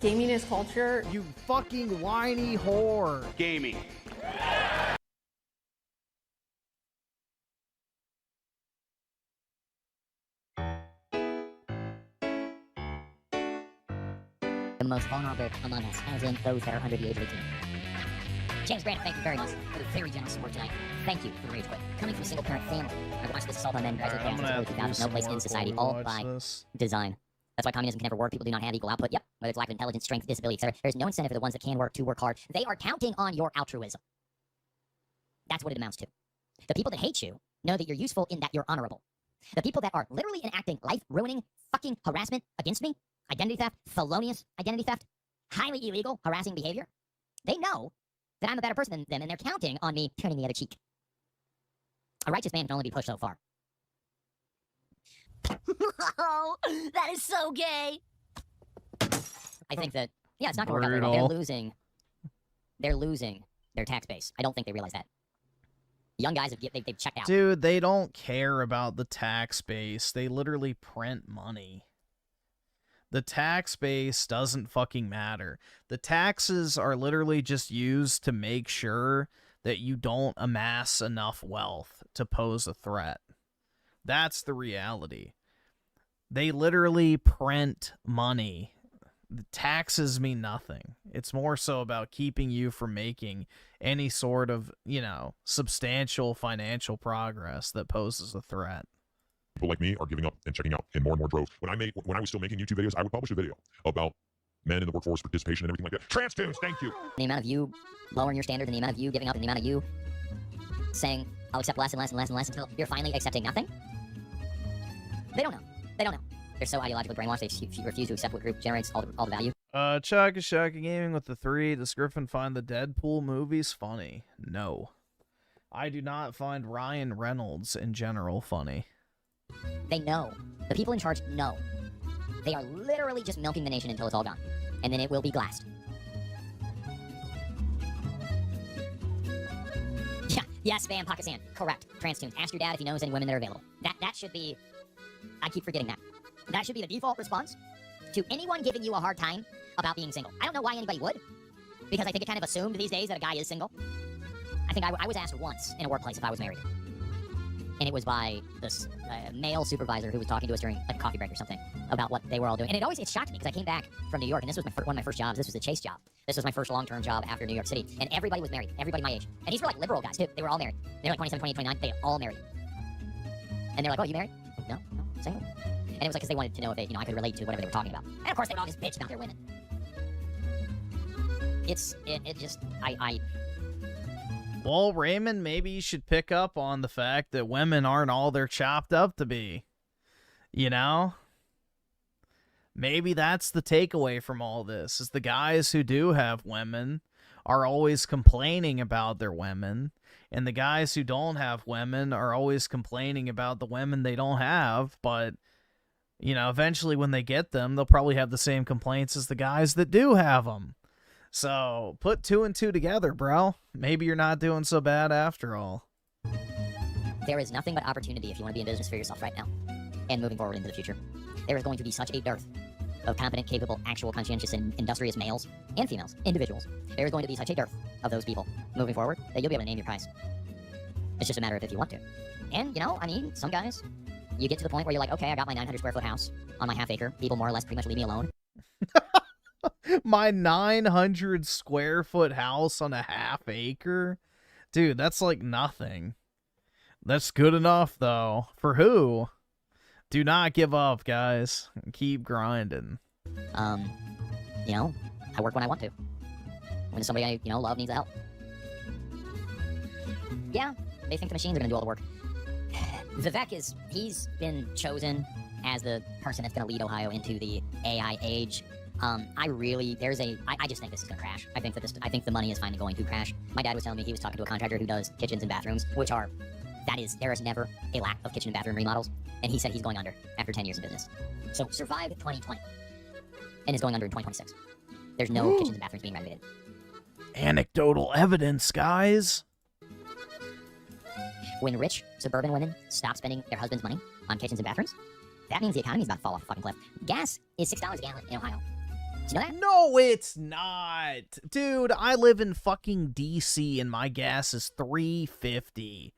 Gaming is culture. You fucking whiny whore. Gaming. The most vulnerable among us, as in those that are under the age of 18. James Grant, thank you very much for the very generous support tonight. Thank you for the rage quit. Coming from a single-parent family, I've watched this assault on men gradually I'm gonna have to do no some place more in society, before we all watch by this. design. That's why communism can never work. People do not have equal output. Yep, whether it's lack of intelligence, strength, disability, etc. There's no incentive for the ones that can work to work hard. They are counting on your altruism. That's what it amounts to. The people that hate you know that you're useful in that you're honorable. The people that are literally enacting life-ruining fucking harassment against me, identity theft, felonious identity theft, highly illegal harassing behavior, they know that I'm a better person than them, and they're counting on me turning the other cheek. A righteous man can only be pushed so far. Oh, that is so gay. I think that, yeah, it's not going to work out very well. They're losing their tax base. I don't think they realize that. Young guys, they've checked out. Dude, they don't care about the tax base. They literally print money. The tax base doesn't fucking matter. The taxes are literally just used to make sure that you don't amass enough wealth to pose a threat. That's the reality. They literally print money. The taxes mean nothing. It's more so about keeping you from making any sort of, you know, substantial financial progress that poses a threat. People like me are giving up and checking out in more and more droves. When I was still making YouTube videos, I would publish a video about men in the workforce participation and everything like that. Trans tunes, thank you. The amount of you lowering your standards and the amount of you giving up and the amount of you saying, I'll accept less and less and less and less until you're finally accepting nothing. They don't know. They don't know. They're so ideologically brainwashed, they refuse to accept what group generates all the value. Chuck is Shaka Gaming with the 3. Does Griffin find the Deadpool movies funny? No. I do not find Ryan Reynolds in general funny. They know. The people in charge know. They are literally just milking the nation until it's all gone. And then it will be glassed. Yeah, spam, Pakistan. Correct. Trans tunes. Ask your dad if he knows any women that are available. That should be... I keep forgetting that. That should be the default response to anyone giving you a hard time about being single. I don't know why anybody would, because I think it kind of assumed these days that a guy is single. I think I was asked once in a workplace if I was married. And it was by this male supervisor who was talking to us during a coffee break or something about what they were all doing. And it shocked me because I came back from New York, and this was one of my first jobs. This was a chase job. This was my first long-term job after New York City. And everybody was married. Everybody my age. And these were like liberal guys, too. They were all married. They were like 27, 28, 29. They all married. And they're like, oh, you married? No, single. And it was like, because they wanted to know if I could relate to whatever they were talking about. And of course, they would all just bitch about their women. Well, Raymond, maybe you should pick up on the fact that women aren't all they're chopped up to be. You know? Maybe that's the takeaway from all this, is the guys who do have women are always complaining about their women, and the guys who don't have women are always complaining about the women they don't have, but, you know, eventually when they get them, they'll probably have the same complaints as the guys that do have them. So, put 2 and 2 together, bro. Maybe you're not doing so bad after all. There is nothing but opportunity if you want to be in business for yourself right now, and moving forward into the future. There is going to be such a dearth of competent, capable, actual, conscientious, and industrious males and females, individuals. There is going to be such a dearth of those people moving forward that you'll be able to name your price. It's just a matter of if you want to. And, you know, I mean, some guys, you get to the point where you're like, okay, I got my 900 square foot house on my half acre. People more or less pretty much leave me alone. My 900 square foot house on a half acre? Dude, that's like nothing. That's good enough, though. For who? Do not give up, guys. Keep grinding. You know, I work when I want to. When somebody I, love needs help. Yeah, they think the machines are going to do all the work. Vivek he's been chosen as the person that's going to lead Ohio into the AI age. I just think this is going to crash. I think the money is finally going to crash. My dad was telling me he was talking to a contractor who does kitchens and bathrooms, there is never a lack of kitchen and bathroom remodels, and he said he's going under after 10 years of business. So survived 2020, and is going under in 2026. There's no kitchens and bathrooms being renovated. Anecdotal evidence, guys. When rich suburban women stop spending their husband's money on kitchens and bathrooms, that means the economy's about to fall off a fucking cliff. Gas is $6 a gallon in Ohio. you know that? No, it's not. Dude, I live in fucking DC and my gas is $3.50.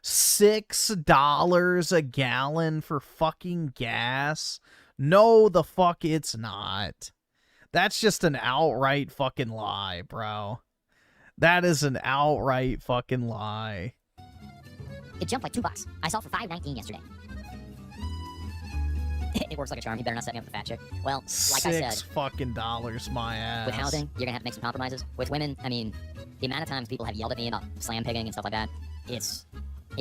$6 a gallon for fucking gas? No, the fuck it's not. That's just an outright fucking lie, bro. That is an outright fucking lie. It jumped like $2. I saw it for $5.19 yesterday. It works like a charm. You better not set me up with a fat chick. Well, like I said, $6 fucking dollars, my ass. with housing, you're gonna have to make some compromises. With women, I mean, the amount of times people have yelled at me about slam pigging and stuff like that, it's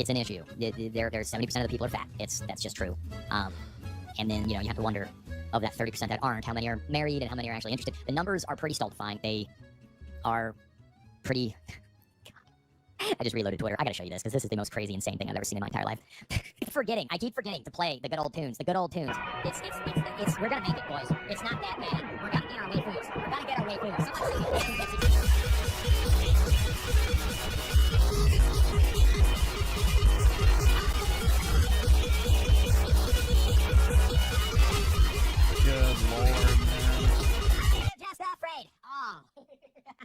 an issue. There's 70% of the people are fat. That's just true. And then, you know, you have to wonder, of that 30% that aren't, how many are married and how many are actually interested. The numbers are pretty stultifying. They are pretty... I just reloaded Twitter. I gotta show you this, because this is the most crazy, insane thing I've ever seen in my entire life. I keep forgetting to play the good old tunes. The good old tunes. We're gonna make it, boys. It's not that bad. We're gonna get our way foods. We're gonna get our way foods. Good lord, man. Just afraid. Oh.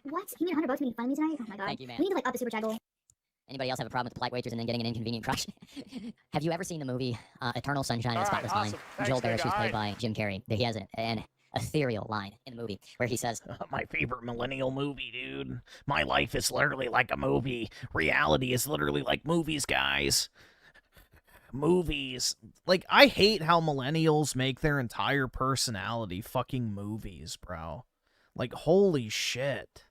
What? You need 100 votes to make fun of me tonight? Oh my god. Thank you, man. We need to like up the super chat goal. Anybody else have a problem with the polite waitress and then getting an inconvenient crush? Have you ever seen the movie Eternal Sunshine of the Spotless Mind? Joel Barish, who's played by Jim Carrey. He has an ethereal line in the movie where he says, My favorite millennial movie, dude. My life is literally like a movie. Reality is literally like movies, guys. Movies. Like, I hate how millennials make their entire personality fucking movies, bro. Like, holy shit.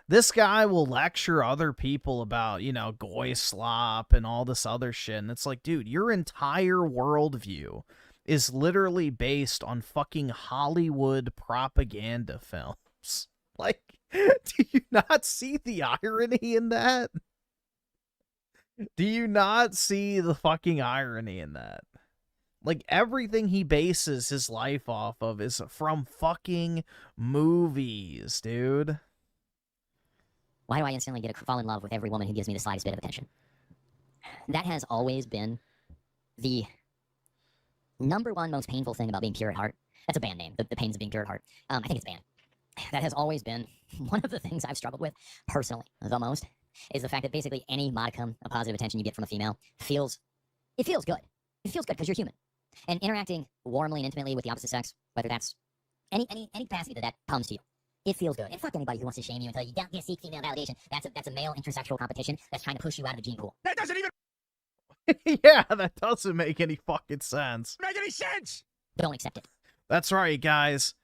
This guy will lecture other people about, you know, Rayslop and all this other shit. And it's like, dude, your entire worldview is literally based on fucking Hollywood propaganda films. Like, do you not see the irony in that? Do you not see the fucking irony in that? Like, everything he bases his life off of is from fucking movies, dude. why do I instantly fall in love with every woman who gives me the slightest bit of attention? That has always been the number one most painful thing about being pure at heart. That's a band name, the Pains of Being Pure at Heart. I think it's a band. That has always been one of the things I've struggled with, personally, the most, is the fact that basically any modicum of positive attention you get from a female feels good. It feels good because you're human. And interacting warmly and intimately with the opposite sex, whether that's any capacity that comes to you, it feels good. And fuck anybody who wants to shame you and tell you don't get seek female validation. That's a male intersexual competition that's trying to push you out of the gene pool. That doesn't even Yeah, that doesn't make any fucking sense. make any sense. Don't accept it. That's right, guys.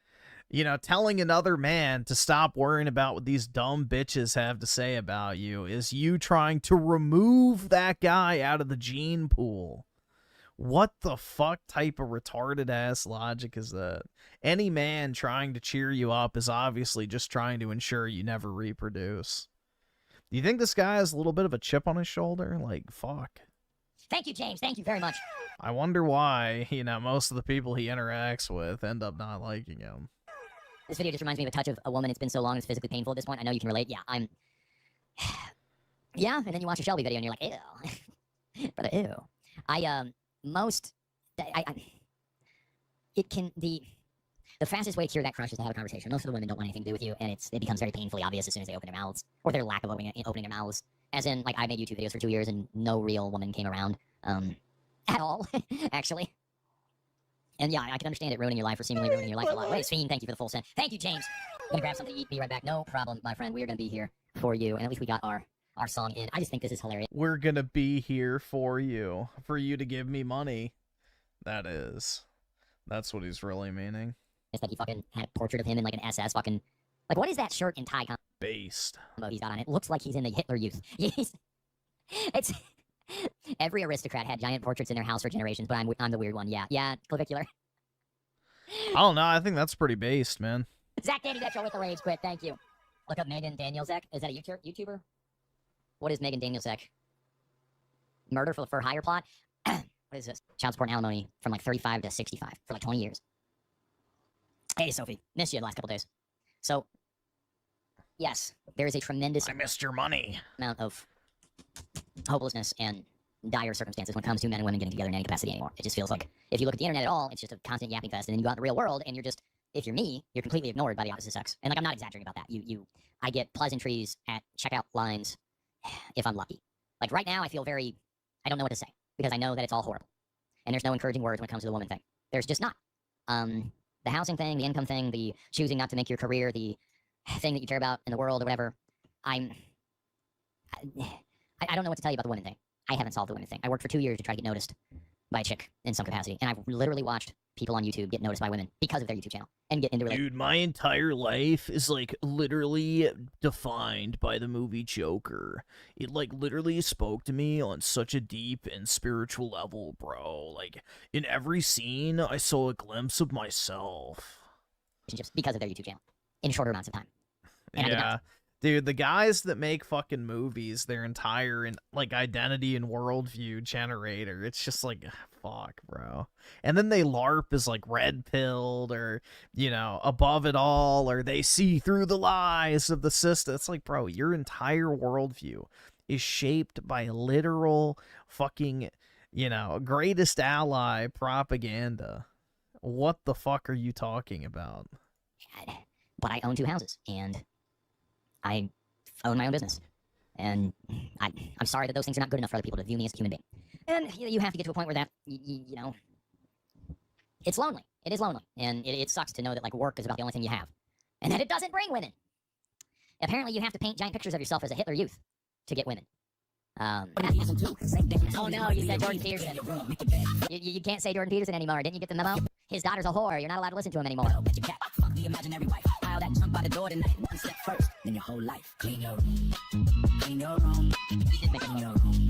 You know, telling another man to stop worrying about what these dumb bitches have to say about you is you trying to remove that guy out of the gene pool. What the fuck type of retarded ass logic is that? Any man trying to cheer you up is obviously just trying to ensure you never reproduce. Do you think this guy has a little bit of a chip on his shoulder? Like, fuck. Thank you, James. Thank you very much. I wonder why, you know, most of the people he interacts with end up not liking him. This video just reminds me of a touch of a woman. It's been so long, it's physically painful at this point. I know you can relate. Yeah, I'm... Yeah, and then you watch a Shelby video and you're like, ew. Brother, ew. The fastest way to cure that crush is to have a conversation. Most of the women don't want anything to do with you, and it becomes very painfully obvious as soon as they open their mouths, or their lack of opening their mouths. As in, like, I made YouTube videos for 2 years, and no real woman came around, at all, actually. And yeah, I can understand it ruining your life, or seemingly ruining your life a lot. Wait, Fiend, thank you for the full send. Thank you, James. I'm gonna grab something to eat, be right back. No problem, my friend. We are gonna be here for you, and at least we got our song in. I just think this is hilarious. We're gonna be here for you to give me money. That's what he's really meaning. It's like he fucking had a portrait of him in like an SS fucking... Like, what is that shirt and tie Based. combo he's got on it? Looks like he's in the Hitler Youth. It's... Every aristocrat had giant portraits in their house for generations, but I'm the weird one. Yeah, clavicular. I don't know. I think that's pretty based, man. Zach Danny Detro with the rage quit. Thank you. Look up Megan Danielzek. Is that a YouTuber? What is Megan Danielzek? Murder for hire plot? What is this? Child support and alimony from like 35 to 65 for like 20 years. Hey, Sophie. Missed you the last couple days. So, yes, there is a tremendous I missed your money. amount of hopelessness and dire circumstances when it comes to men and women getting together in any capacity anymore. It just feels like, if you look at the internet at all, it's just a constant yapping fest, and then you go out in the real world, and you're just if you're me, you're completely ignored by the opposite sex. And like, I'm not exaggerating about that. I get pleasantries at checkout lines if I'm lucky. Like right now, I feel I don't know what to say because I know that it's all horrible. And there's no encouraging words when it comes to the woman thing. There's just not. The housing thing, the income thing, the choosing not to make your career the thing that you care about in the world or whatever. I don't know what to tell you about the woman thing. I haven't solved the women thing. I worked for 2 years to try to get noticed by a chick in some capacity, and I've literally watched people on YouTube get noticed by women because of their YouTube channel and get into relationships. Dude, my entire life is like literally defined by the movie Joker. It like literally spoke to me on such a deep and spiritual level, bro. Like in every scene, I saw a glimpse of myself. Because of their YouTube channel in shorter amounts of time. And yeah. Dude, the guys that make fucking movies, their entire like identity and worldview generator, it's just like, fuck, bro. And then they LARP as like red-pilled or, you know, above it all, or they see through the lies of the system. It's like, bro, your entire worldview is shaped by literal fucking, you know, greatest ally propaganda. What the fuck are you talking about? But I own 2 houses, and I own my own business, and I'm sorry that those things are not good enough for other people to view me as a human being. And you have to get to a point where that, you know, it's lonely. It is lonely, and it sucks to know that like work is about the only thing you have, and that it doesn't bring women. Apparently, you have to paint giant pictures of yourself as a Hitler Youth to get women. Oh no, you said Jordan Peterson. You can't say Jordan Peterson anymore. Didn't you get the memo? His daughter's a whore. You're not allowed to listen to him anymore. The imaginary wife. Pile that junk by the door tonight. One step first, then your whole life. Clean your room. Clean your room. Clean your room.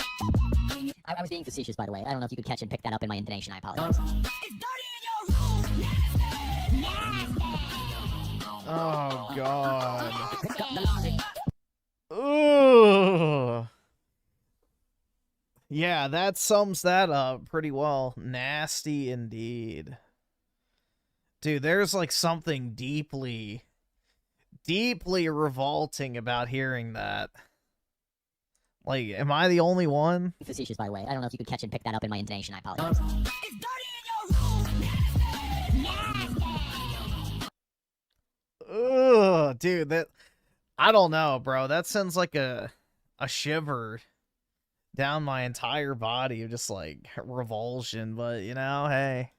I was being facetious, by the way. I don't know if you could catch and pick that up in my intonation. I apologize. It's dirty in your room. Oh, God. Pick up the laundry. Ugh. Yeah, that sums that up pretty well. Nasty indeed. Dude, there's like something deeply revolting about hearing that. Like, am I the only one? Facetious, by the way. I don't know if you could catch and pick that up in my intonation. I apologize. It's dirty in your room. Ugh, dude, that... I don't know, bro. That sends like a shiver down my entire body of just like revulsion, but you know, hey.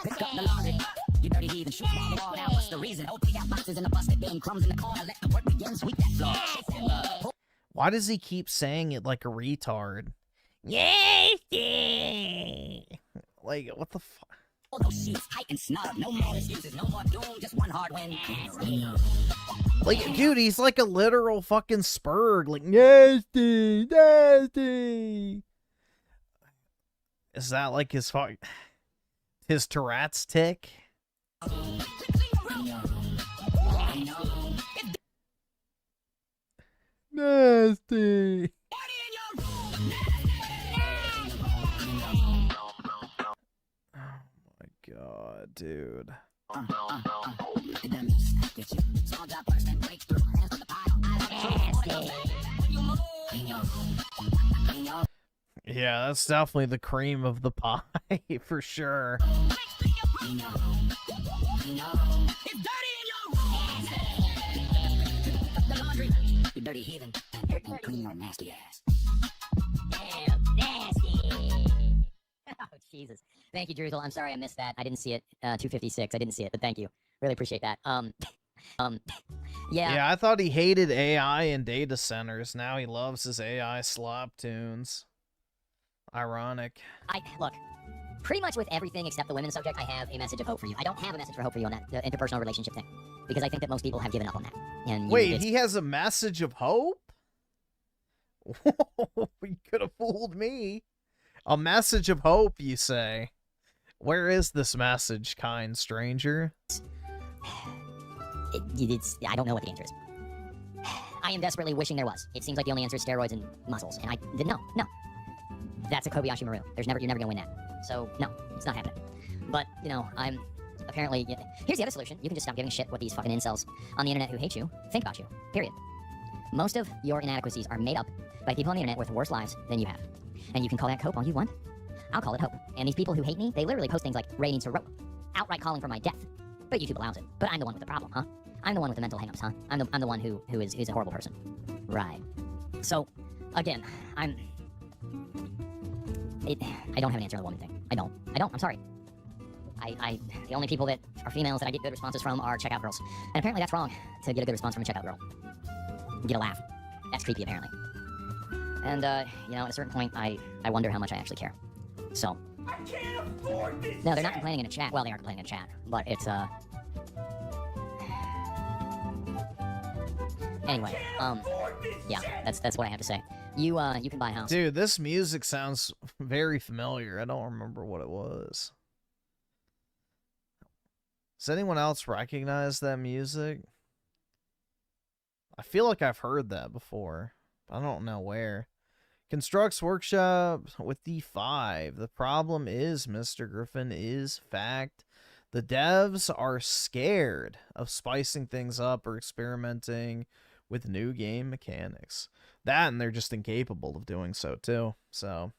Pick up the laundry. You dirty heathen, shoot the wall now. What's the reason? Open got boxes in the busted bin, crumbs in the corner. Let the work begin. Sweep that floor. Why does he keep saying it like a retard? Nasty. Like, what the fuck? All those sheets tight and snug. No more excuses, no more doom. Just one hard win. Like, dude, he's like a literal fucking spurg. Like, nasty, nasty. Is that like his Tourette's tick? Nasty. Oh my god, dude. Yeah, that's definitely the cream of the pie, for sure. You dirty heathen. Clean your nasty ass. Damn, nasty. Oh, Jesus. Thank you, Jerusalem. I'm sorry I missed that. I didn't see it. 256. I didn't see it, but thank you. Really appreciate that. Yeah. Yeah, I thought he hated AI and data centers. Now he loves his AI slop tunes. Ironic. Look, pretty much with everything except the women subject, I have a message of hope for you. I don't have a message for hope for you on that, the interpersonal relationship thing, because I think that most people have given up on that. And wait, he has a message of hope? You could have fooled me. A message of hope, you say? Where is this message, kind stranger? I don't know what the answer is. I am desperately wishing there was. It seems like the only answer is steroids and muscles, and I didn't know. No. That's a Kobayashi Maru. You're never gonna win that. So, no, it's not happening. But, you know, I'm apparently... Here's the other solution. You can just stop giving a shit what these fucking incels on the internet who hate you think about you. Period. Most of your inadequacies are made up by people on the internet with worse lives than you have. And you can call that cope all you want. I'll call it hope. And these people who hate me, they literally post things like, Ray needs to rope. outright calling for my death. But YouTube allows it. But I'm the one with the problem, huh? I'm the one with the mental hangups, huh? I'm the one who is a horrible person. Right. So, again, I don't have an answer on the woman thing. I don't. I'm sorry. The only people that are females that I get good responses from are checkout girls. And apparently that's wrong, to get a good response from a checkout girl. Get a laugh. That's creepy, apparently. And, you know, at a certain point, I wonder how much I actually care. So. I can't afford this. No, they're not complaining in a chat. Well, they are complaining in a chat, but it's, anyway, yeah, that's what I have to say. You can buy a house. Dude, this music sounds very familiar. I don't remember what it was. Does anyone else recognize that music? I feel like I've heard that before. I don't know where. Constructs Workshop with D5. The problem is, Mr. Griffin, is fact. The devs are scared of spicing things up or experimenting with new game mechanics. That, and they're just incapable of doing so, too. So,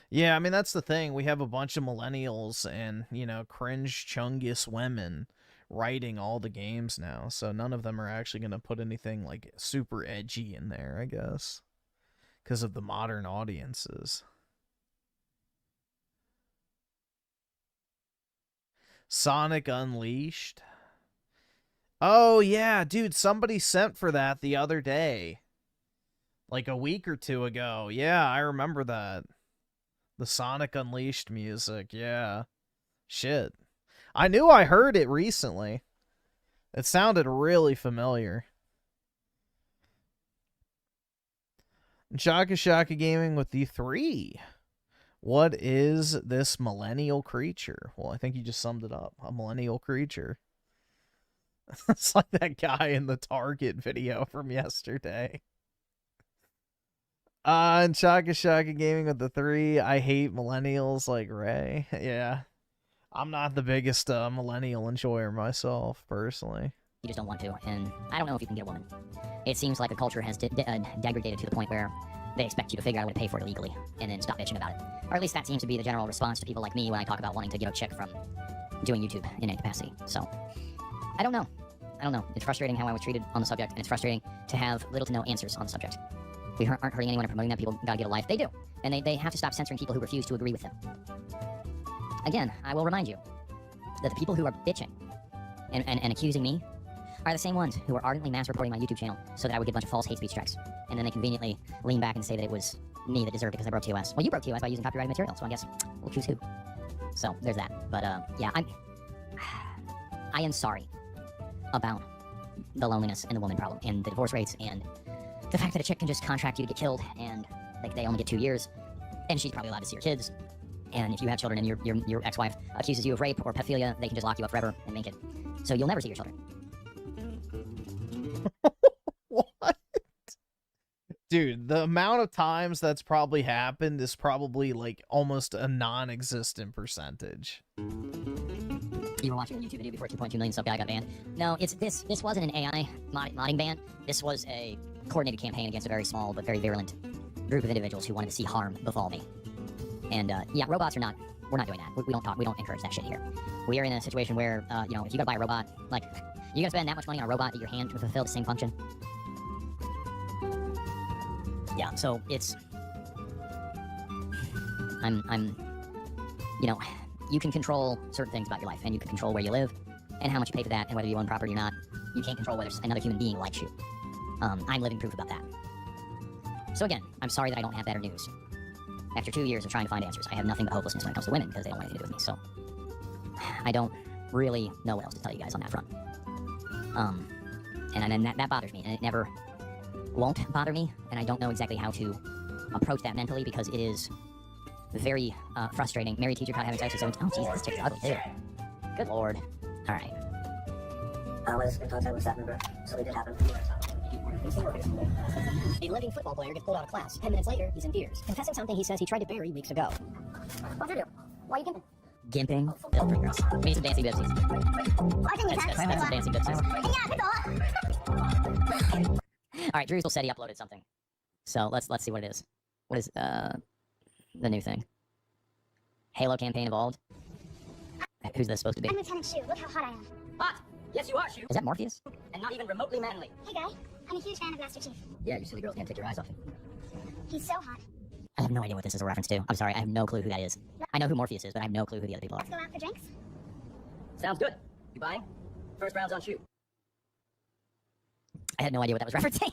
yeah, I mean, that's the thing. We have a bunch of millennials and, you know, cringe chungus women writing all the games now. So none of them are actually going to put anything, like, super edgy in there, I guess. Because of the modern audiences. Sonic Unleashed. Oh, yeah, dude, somebody sent for that the other day. Like a week or two ago. Yeah, I remember that. The Sonic Unleashed music, yeah. Shit. I knew I heard it recently. It sounded really familiar. Shaka Shaka Gaming with the 3. What is this millennial creature? Well, I think you just summed it up. A millennial creature. It's like that guy in the Target video from yesterday. And Shaka Shaka Gaming with the 3. I hate millennials like Ray. Yeah. I'm not the biggest millennial enjoyer myself, personally. You just don't want to, and I don't know if you can get a woman. It seems like the culture has degraded to the point where they expect you to figure out a way to pay for it illegally, and then stop bitching about it. Or at least that seems to be the general response to people like me when I talk about wanting to get a chick from doing YouTube in any capacity. So, I don't know. It's frustrating how I was treated on the subject, and it's frustrating to have little to no answers on the subject. We aren't hurting anyone or promoting them. People gotta get a life. They do. And they have to stop censoring people who refuse to agree with them. Again, I will remind you that the people who are bitching and accusing me are the same ones who are ardently mass reporting my YouTube channel so that I would get a bunch of false hate speech strikes. And then they conveniently lean back and say that it was me that deserved it because I broke TOS. Well, you broke TOS by using copyrighted material, so I guess we'll choose who. So, there's that. But, yeah, I am sorry about the loneliness and the woman problem and the divorce rates and the fact that a chick can just contract you to get killed and like they only get 2 years and she's probably allowed to see her kids. And if you have children and your ex-wife accuses you of rape or pedophilia, they can just lock you up forever and make it so you'll never see your children. What? Dude, the amount of times that's probably happened is probably like almost a non-existent percentage. You were watching a YouTube video before 2.2 million sub guy got banned. No, this wasn't an AI modding ban. This was a coordinated campaign against a very small but very virulent group of individuals who wanted to see harm befall me. And yeah, robots are not. We're not doing that. We don't encourage that shit here. We are in a situation where you know, if you gotta buy a robot, like you gotta spend that much money on a robot that your hand to fulfill the same function. Yeah, so it's I'm you know, you can control certain things about your life, and you can control where you live, and how much you pay for that, and whether you own property or not. You can't control whether another human being likes you. I'm living proof about that. So again, I'm sorry that I don't have better news. After 2 years of trying to find answers, I have nothing but hopelessness when it comes to women because they don't want anything to do with me. So I don't really know what else to tell you guys on that front. And that bothers me, and it never won't bother me, and I don't know exactly how to approach that mentally because it is very frustrating. Married teacher caught having sex with someone. Oh, Jesus, this chick is ugly, too. Good lord. All right. What is in contact with that member, so it did happen. A living football player gets pulled out of class. 10 minutes later, he's in tears, confessing something he says he tried to bury weeks ago. What'd you do? Why are you gimping? Gimping? That's pretty gross. We need some dancing bipsies. I think That's some dancing bipsies. Yeah, Alright, Drew said he uploaded something. So let's see what it is. What is the new thing? Halo campaign evolved. Who's this supposed to be? I'm Lieutenant Shu. Look how hot I am. Hot! Yes, you are, Shu. Is that Morpheus? And not even remotely manly. Hey, guy. I'm a huge fan of Master Chief. Yeah, you silly girls can't take your eyes off him. He's so hot. I have no idea what this is a reference to. I'm sorry, I have no clue who that is. I know who Morpheus is, but I have no clue who the other people are. Let's go out for drinks. Sounds good. You buying? First round's on Shu. I had no idea what that was referencing.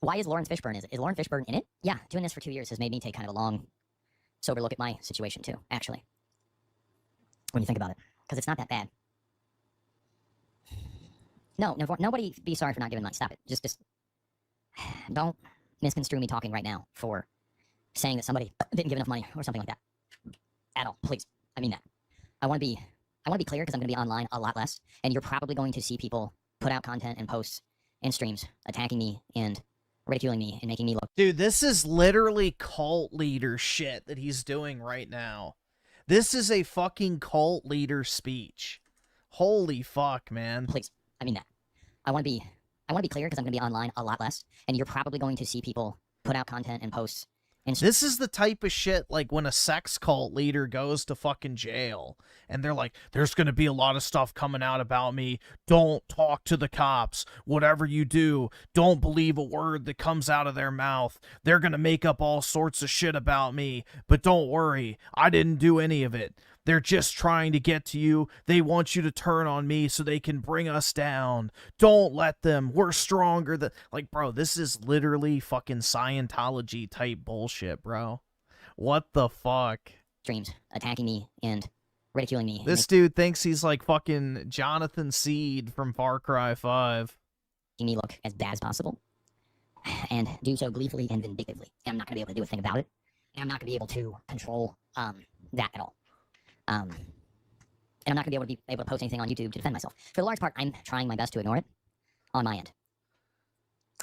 Why is Lawrence Fishburne? Is Lawrence Fishburne in it? Yeah, doing this for 2 years has made me take kind of a long, sober look at my situation too, actually. When you think about it. Because it's not that bad. No, nobody be sorry for not giving money. Stop it. Just don't misconstrue me talking right now for saying that somebody didn't give enough money or something like that. At all, please. I mean that. I want to be clear because I'm going to be online a lot less, and you're probably going to see people put out content and posts and streams attacking me and ridiculing me and making me look. Dude, this is literally cult leader shit that he's doing right now. This is a fucking cult leader speech. Holy fuck, man. Please. I mean that. I want to be clear because I'm going to be online a lot less, and you're probably going to see people put out content and posts. And this is the type of shit like when a sex cult leader goes to fucking jail and they're like, there's going to be a lot of stuff coming out about me. Don't talk to the cops. Whatever you do, don't believe a word that comes out of their mouth. They're going to make up all sorts of shit about me, but don't worry. I didn't do any of it. They're just trying to get to you. They want you to turn on me so they can bring us down. Don't let them. We're stronger than... Like, bro, this is literally fucking Scientology type bullshit, bro. What the fuck? Streams attacking me and ridiculing me. This dude thinks he's like fucking Jonathan Seed from Far Cry 5. Making me look as bad as possible. And do so gleefully and vindictively. And I'm not going to be able to do a thing about it. And I'm not going to be able to control that at all. And I'm not going to be able to post anything on YouTube to defend myself. For the large part, I'm trying my best to ignore it on my end.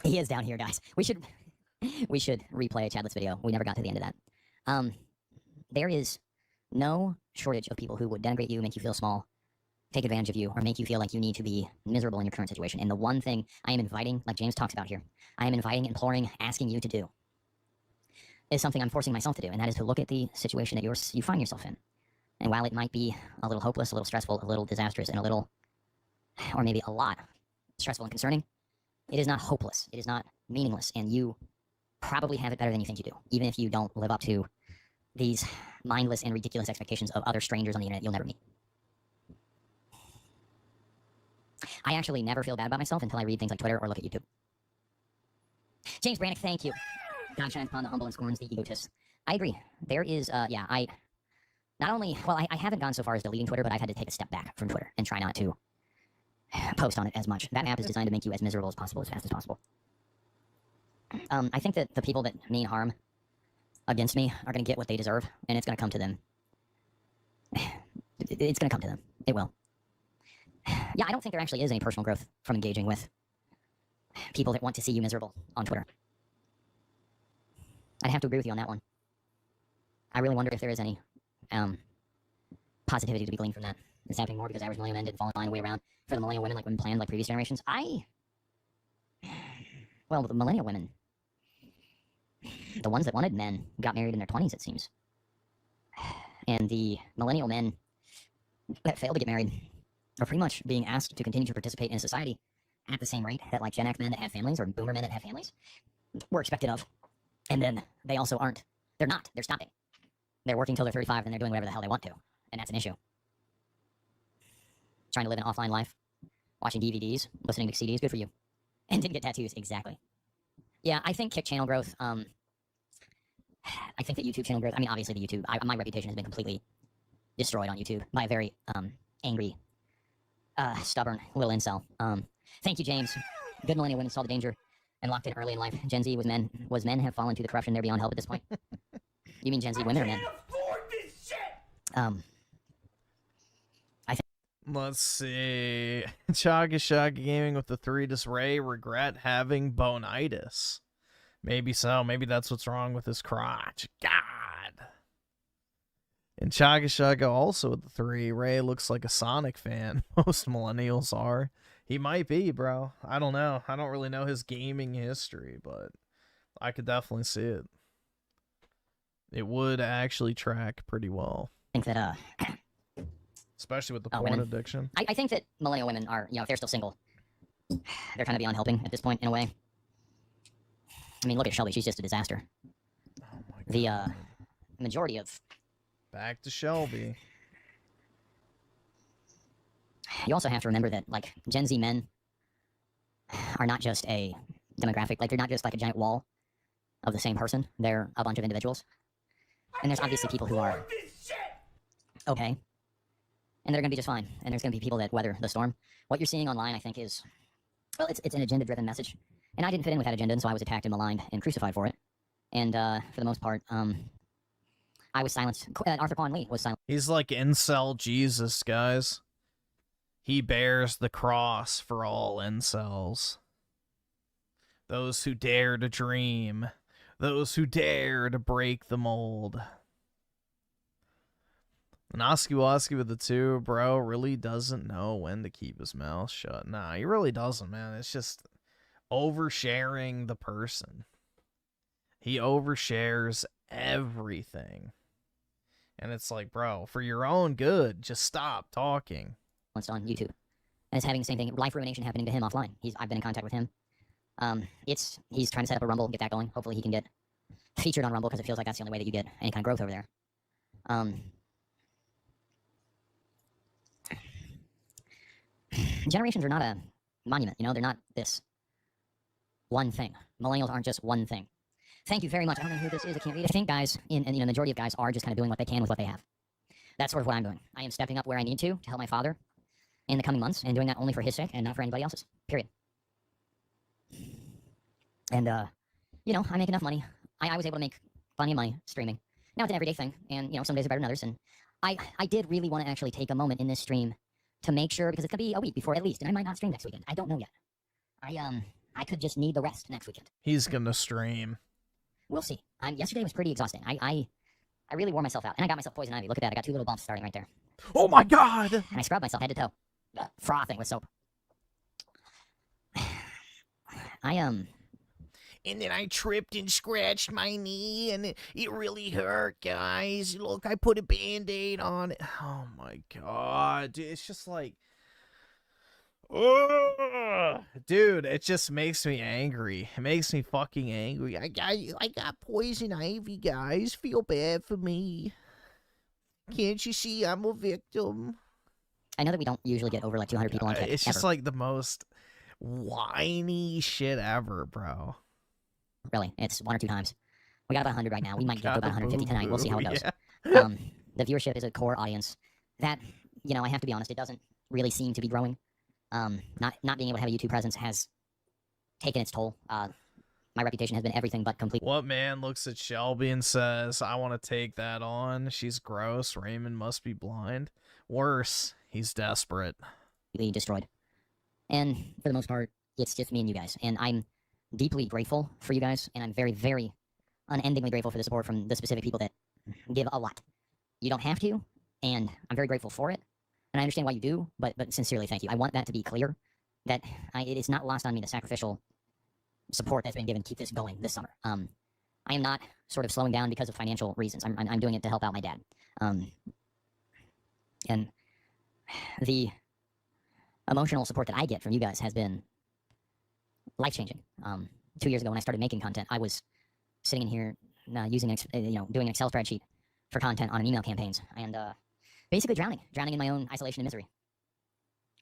He is down here, guys. We should replay Chadlet's video. We never got to the end of that. There is no shortage of people who would denigrate you, make you feel small, take advantage of you, or make you feel like you need to be miserable in your current situation. And the one thing I am inviting, like James talks about here, I am inviting, imploring, asking you to do is something I'm forcing myself to do, and that is to look at the situation that you find yourself in. And while it might be a little hopeless, a little stressful, a little disastrous, and a little, or maybe a lot, stressful and concerning, it is not hopeless. It is not meaningless. And you probably have it better than you think you do. Even if you don't live up to these mindless and ridiculous expectations of other strangers on the internet you'll never meet. I actually never feel bad about myself until I read things like Twitter or look at YouTube. James Brannick, thank you. God shines upon the humble and scorns the egotist. I agree. There is, not only, well, I haven't gone so far as deleting Twitter, but I've had to take a step back from Twitter and try not to post on it as much. That app is designed to make you as miserable as possible, as fast as possible. I think that the people that mean harm against me are going to get what they deserve, and it's going to come to them. It's going to come to them. It will. Yeah, I don't think there actually is any personal growth from engaging with people that want to see you miserable on Twitter. I'd have to agree with you on that one. I really wonder if there is any positivity to be gleaned from that. It's happening more because average millennial men didn't fall in line the way around for the millennial women like women planned like previous generations. Well, the millennial women, the ones that wanted men, got married in their 20s, it seems. And the millennial men that failed to get married are pretty much being asked to continue to participate in society at the same rate that like Gen X men that have families or boomer men that have families were expected of. And then they also aren't. They're not. They're stopping. They're working till they're 35 and they're doing whatever the hell they want to. And that's an issue. Trying to live an offline life, watching DVDs, listening to CDs, good for you. And didn't get tattoos, exactly. Yeah, I think Kick channel growth, I think that YouTube channel growth, I mean, obviously the YouTube, my reputation has been completely destroyed on YouTube by a very angry, stubborn little incel. Thank you, James. Good millennial women saw the danger and locked in early in life. Gen Z was men have fallen to the corruption. They're beyond help at this point. You mean Gen Z women or men? I think. Let's see. Chaga Shaga Gaming with the 3. Does Ray regret having bonitis? Maybe so. Maybe that's what's wrong with his crotch. God. And Chaga Shaga also with the 3. Ray looks like a Sonic fan. Most millennials are. He might be, bro. I don't know. I don't really know his gaming history, but I could definitely see it. It would actually track pretty well, I think that especially with the Oh, porn women. addiction. I think that millennial women are, if they're still single, they're kind of beyond helping at this point in a way. I mean, look at Shelby; she's just a disaster. Oh my The God. majority of Back to Shelby. you also have to remember that like Gen Z men are not just a demographic, like they're not just like a giant wall of the same person. They're a bunch of individuals. And there's obviously people who are okay, and they're gonna be just fine. And there's gonna be people that weather the storm. What you're seeing online, I think, is well, it's an agenda-driven message, and I didn't fit in with that agenda, and so I was attacked and maligned and crucified for it. And for the most part, I was silenced. Arthur Quan Lee was silenced. He's like incel Jesus, guys. He bears the cross for all incels. Those who dare to dream. Those who dare to break the mold. And Oski with the 2, bro, really doesn't know when to keep his mouth shut. Nah, he really doesn't, man. It's just oversharing the person. He overshares everything. And it's like, bro, for your own good, just stop talking. On YouTube, and is having the same thing. Life ruination happening to him offline. I've been in contact with him. He's trying to set up a Rumble, get that going. Hopefully, he can get featured on Rumble because it feels like that's the only way that you get any kind of growth over there. Generations are not a monument. They're not this one thing. Millennials aren't just one thing. Thank you very much. I don't know who this is. I can't read it. I think guys, the majority of guys are just kind of doing what they can with what they have. That's sort of what I'm doing. I am stepping up where I need to help my father in the coming months, and doing that only for his sake and not for anybody else's. Period. And, I make enough money. I was able to make plenty of money streaming. Now it's an everyday thing, and, some days are better than others, and I did really want to actually take a moment in this stream to make sure, because it's going to be a week before at least, and I might not stream next weekend. I don't know yet. I could just need the rest next weekend. He's gonna stream. We'll see. Yesterday was pretty exhausting. I really wore myself out, and I got myself poison ivy. Look at that. I got 2 little bumps starting right there. Oh my God! And I scrubbed myself head to toe. Frothing with soap. And then I tripped and scratched my knee, and it really hurt, guys. Look, I put a Band-Aid on it. Oh my God. Dude, it's just like... Ugh. Dude, it just makes me angry. It makes me fucking angry. I got poison ivy, guys. Feel bad for me. Can't you see I'm a victim? I know that we don't usually get over like 200 people on chat. It's just ever. like the most whiny shit ever, bro. Really, it's 1 or 2 times. We got about 100 right now. We might get to about 150 tonight. We'll see how it goes. Yeah. The viewership is a core audience that, I have to be honest, it doesn't really seem to be growing. Not being able to have a YouTube presence has taken its toll. My reputation has been everything but complete. What man looks at Shelby and says, I want to take that on? She's gross. Raymond must be blind. Worse, he's desperate. Destroyed. And for the most part, it's just me and you guys. And I'm deeply grateful for you guys, and I'm very, very unendingly grateful for the support from the specific people that give a lot. You don't have to, and I'm very grateful for it. And I understand why you do, but sincerely, thank you. I want that to be clear, that it is not lost on me the sacrificial support that's been given to keep this going this summer. I am not sort of slowing down because of financial reasons. I'm doing it to help out my dad. And the emotional support that I get from you guys has been life-changing. 2 years ago when I started making content, I was sitting in here using, doing an Excel spreadsheet for content on email campaigns, and basically drowning in my own isolation and misery,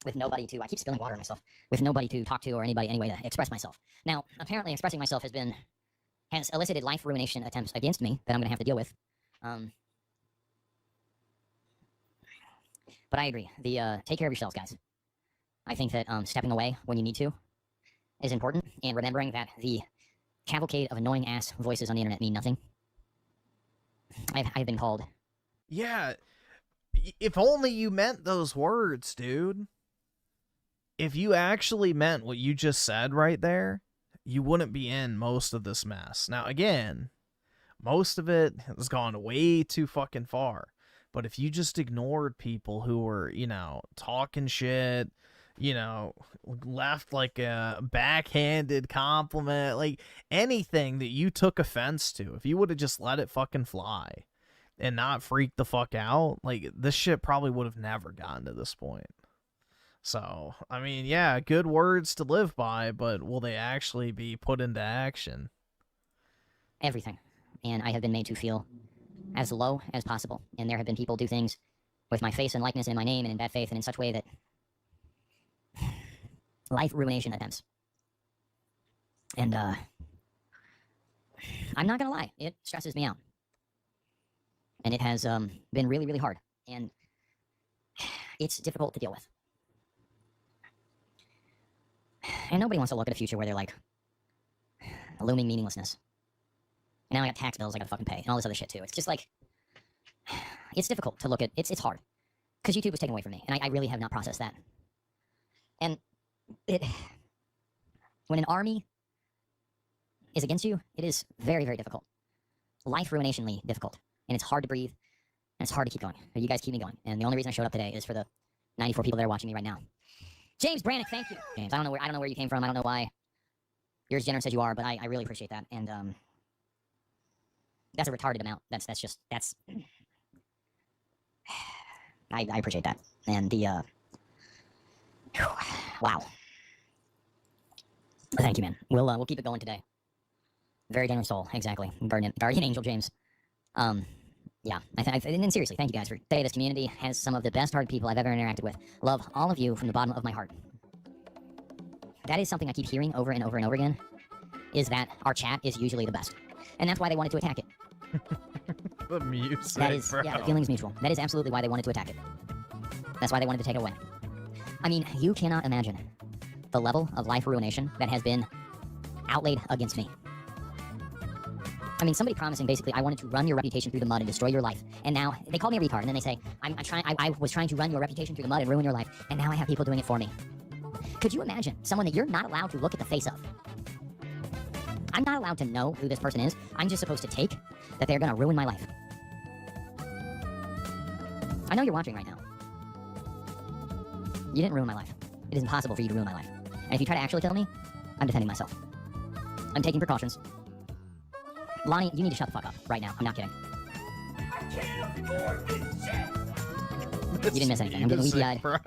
with nobody to, I keep spilling water on myself, with nobody to talk to or anybody anyway to express myself. Now, apparently expressing myself has elicited life ruination attempts against me that I'm going to have to deal with. But I agree. Take care of yourselves, guys. I think that stepping away when you need to is important, and remembering that the cavalcade of annoying ass voices on the internet mean nothing. I've been called. Yeah, if only you meant those words, dude. If you actually meant what you just said right there, you wouldn't be in most of this mess. Now, again, most of it has gone way too fucking far. But if you just ignored people who were, talking shit, you know, left like a backhanded compliment, like anything that you took offense to, if you would have just let it fucking fly and not freak the fuck out, like this shit probably would have never gotten to this point. So, I mean, yeah, good words to live by, but will they actually be put into action? Everything. And I have been made to feel as low as possible. And there have been people do things with my face and likeness and my name and in bad faith and in such way that life ruination attempts. And I'm not gonna lie, it stresses me out. And it has been really, really hard. And it's difficult to deal with. And nobody wants to look at a future where they're like, a looming meaninglessness. And now I got tax bills I gotta fucking pay, and all this other shit too. It's just like, it's difficult to look at, it's hard. Because YouTube was taken away from me, and I really have not processed that. And when an army is against you, it is very, very difficult. Life ruinationally difficult. And it's hard to breathe, and it's hard to keep going. You guys keep me going. And the only reason I showed up today is for the 94 people that are watching me right now. James Brannick, thank you. James, I don't know where you came from. I don't know why you're as generous as you are, but I really appreciate that. And that's a retarded amount. That's I appreciate that. And the wow. Thank you, man. We'll keep it going today. Very generous soul, exactly. Guardian Angel James. Yeah, and seriously, thank you guys for today. This community has some of the best hearted people I've ever interacted with. Love all of you from the bottom of my heart. That is something I keep hearing over and over and over again, is that our chat is usually the best. And that's why they wanted to attack it. The music, that is, bro. yeah, the feeling's mutual. That is absolutely why they wanted to attack it. That's why they wanted to take it away. I mean, you cannot imagine the level of life ruination that has been outlaid against me. I mean, somebody promising basically, I wanted to run your reputation through the mud and destroy your life. And now they call me a retard, and then they say, I was trying to run your reputation through the mud and ruin your life, and now I have people doing it for me. Could you imagine someone that you're not allowed to look at the face of? I'm not allowed to know who this person is. I'm just supposed to take that they're gonna ruin my life. I know you're watching right now. You didn't ruin my life. It is impossible for you to ruin my life. And if you try to actually kill me, I'm defending myself. I'm taking precautions. Lonnie, you need to shut the fuck up right now. I'm not kidding. I can't afford this shit. You didn't miss anything. I'm getting weepy-eyed Bro.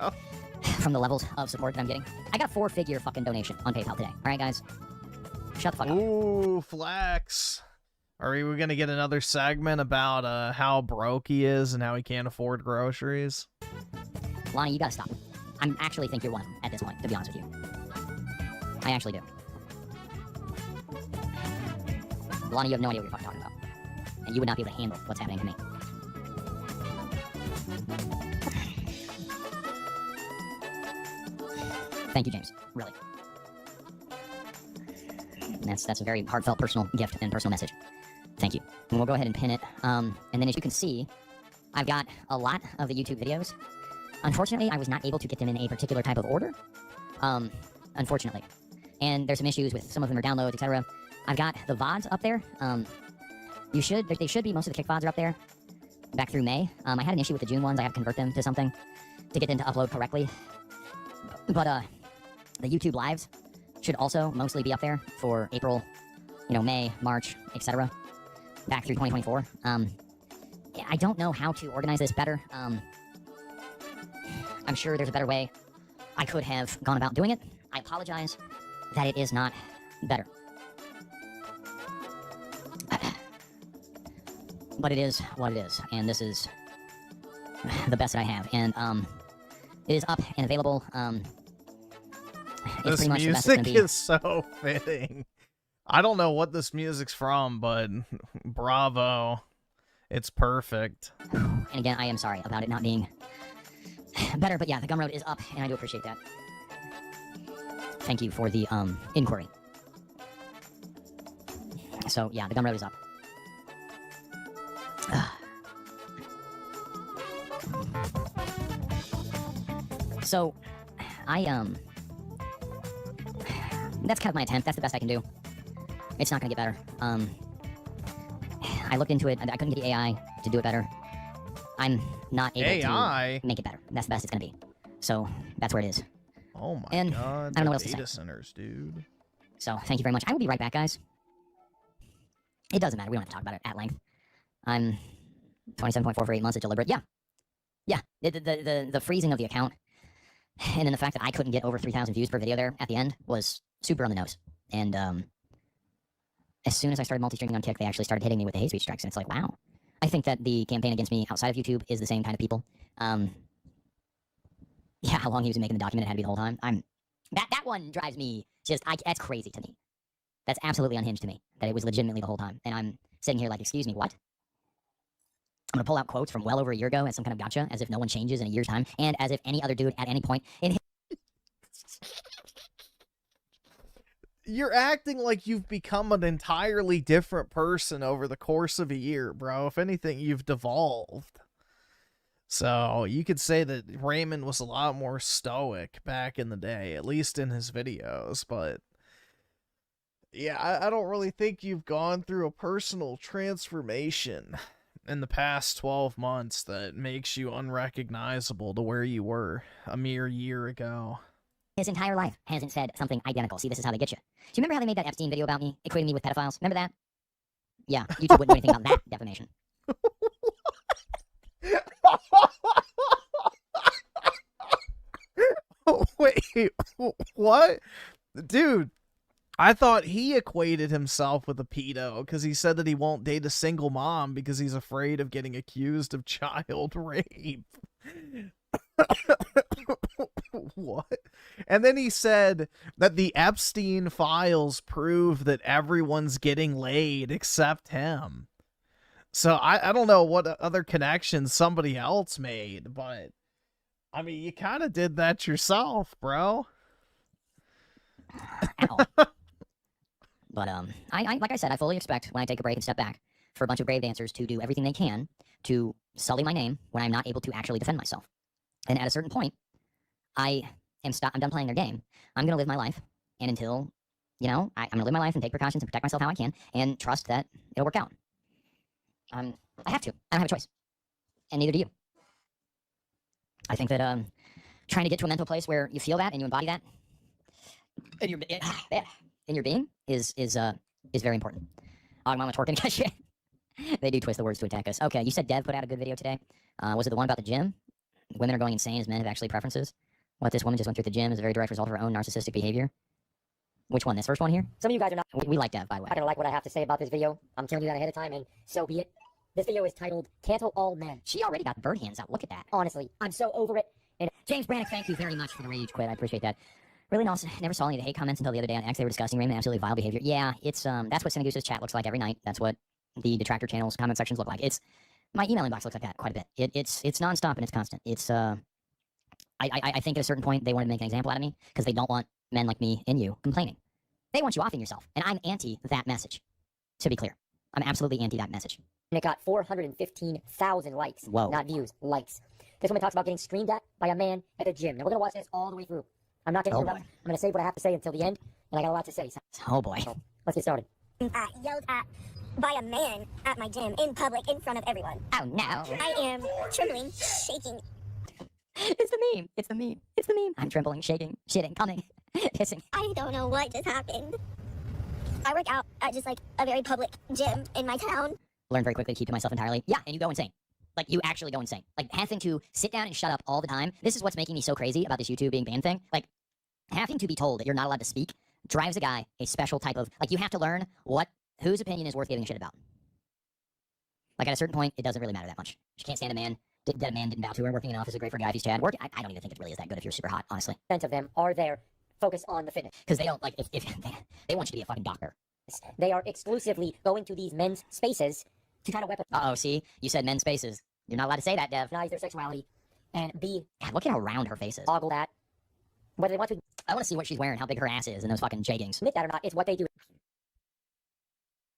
from the levels of support that I'm getting. I got a 4-figure fucking donation on PayPal today. All right, guys? Shut the fuck up. Ooh, flex. Are we gonna get another segment about how broke he is and how he can't afford groceries? Lonnie, you gotta stop. I actually think you're one of them at this point, to be honest with you. I actually do. Lonnie, you have no idea what you're fucking talking about. And you would not be able to handle what's happening to me. Thank you, James. Really. And that's a very heartfelt personal gift and personal message. Thank you. And we'll go ahead and pin it. And then as you can see, I've got a lot of the YouTube videos. Unfortunately, I was not able to get them in a particular type of order. Unfortunately. And there's some issues with some of them are downloads, etc. I've got the VODs up there. They should be, most of the kick VODs are up there. Back through May. I had an issue with the June ones. I had to convert them to something to get them to upload correctly. But the YouTube lives should also mostly be up there for April, May, March, etc. Back through 2024. I don't know how to organize this better. I'm sure there's a better way I could have gone about doing it. I apologize that it is not better. But it is what it is, and this is the best that I have. And it is up and available. It's This pretty much the best it's gonna music be. is so fitting. I don't know what this music's from, but bravo. It's perfect. And again, I am sorry about it not being better, but yeah, the Gumroad is up, and I do appreciate that. Thank you for the inquiry. So yeah, the Gumroad is up. So, that's kind of my attempt. That's the best I can do. It's not gonna get better. I looked into it. I couldn't get the AI to do it better. I'm not able AI? to make it better. That's the best it's gonna be. So, that's where it is. Oh my And god. I don't know the what else to data say. centers, dude. So thank you very much. I will be right back, guys. It doesn't matter. We don't have to talk about it at length. I'm 27.4 for 8 months is deliberate. Yeah. Yeah. The freezing of the account and then the fact that I couldn't get over 3,000 views per video there at the end was super on the nose. And as soon as I started multi-streaming on Kick, they actually started hitting me with the hate speech strikes. And it's like, wow. I think that the campaign against me outside of YouTube is the same kind of people. Yeah, how long he was making the document it had to be the whole time. That one drives me that's crazy to me. That's absolutely unhinged to me, that it was legitimately the whole time. And I'm sitting here like, excuse me, what? I'm gonna pull out quotes from well over a year ago as some kind of gotcha, as if no one changes in a year's time, and as if any other dude at any point in his You're acting like you've become an entirely different person over the course of a year, bro. If anything, you've devolved. So you could say that Raymond was a lot more stoic back in the day, at least in his videos, but yeah, I don't really think you've gone through a personal transformation in the past 12 months that makes you unrecognizable to where you were a mere year ago. his entire life hasn't said something identical. See, this is how they get you. Do you remember how they made that Epstein video about me, equating me with pedophiles? Remember that? Yeah, YouTube wouldn't do anything about that defamation. Wait, what? Dude, I thought he equated himself with a pedo because he said that he won't date a single mom because he's afraid of getting accused of child rape. What? And then he said that the Epstein files prove that everyone's getting laid except him. So I don't know what other connections somebody else made, but I mean, you kind of did that yourself, bro. Ow. But I like I said, I fully expect when I take a break and step back for a bunch of grave dancers to do everything they can to sully my name when I'm not able to actually defend myself. And at a certain point, I'm done playing their game. I'm gonna live my life, and until, you know, I'm gonna live my life and take precautions and protect myself how I can, and trust that it'll work out. I have to. I don't have a choice, and neither do you. I think that trying to get to a mental place where you feel that and you embody that in your being is very important. Oh, mama twerking shit. They do twist the words to attack us. Okay, you said Dev put out a good video today. Was it the one about the gym? Women are going insane as men have actually preferences. What this woman just went through at the gym is a very direct result of her own narcissistic behavior. Which one? This first one here? Some of you guys are not We like Dev, by the way. gonna like what I have to say about this video. I'm telling you that ahead of time, and so be it. This video is titled "Cancel All Men." She already got bird hands out. Look at that. Honestly, I'm so over it. And James Brannick, thank you very much for the rage quit. I appreciate that. Really never saw any of the hate comments until the other day on X. They were discussing Raymond, absolutely vile behavior. Yeah, it's that's what Cinegoose's chat looks like every night. That's what the detractor channel's comment sections look like. It's my email inbox looks like that quite a bit. It's nonstop and it's constant. It's I think at a certain point they want to make an example out of me because they don't want men like me and you complaining. They want you offing yourself, and I'm anti that message. To be clear, I'm absolutely anti that message. it got 415,000 likes. Whoa. Not views, likes. This woman talks about getting screamed at by a man at the gym. Now we're gonna watch this all the way through. I'm not gonna interrupt. boy. I'm gonna say what I have to say until the end, and I got a lot to say. So Oh boy. let's get started. Yelled at by a man at my gym in public in front of everyone. Oh no. I am trembling, shaking. It's the meme. It's the meme. It's the meme. I'm trembling, shaking, shitting, coming, pissing. I don't know what just happened. I work out at just like a very public gym in my town. Learn very quickly to keep to myself entirely. Yeah, and you go insane. Like, you actually go insane. Like, having to sit down and shut up all the time. This is what's making me so crazy about this YouTube being banned thing. Like, having to be told that you're not allowed to speak drives a guy a special type of... Like, you have to learn whose opinion is worth giving a shit about. Like, at a certain point, it doesn't really matter that much. She can't stand a man that a man didn't bow to her. Working in an office is great for a guy if he's Chad. I don't even think it really is that good if you're super hot, honestly. Sense of them are there. Focus on the fitness. Because they don't, like, if they want you to be a fucking doctor. They are exclusively going to these men's spaces to try to Uh-oh, see? You said men's spaces. You're not allowed to say that, Dev. weaponize their sexuality and be God, look at how round her face is. ogled at. Whether they want to I want to see what she's wearing, how big her ass is in those fucking jeggings. admit that or not, it's what they do.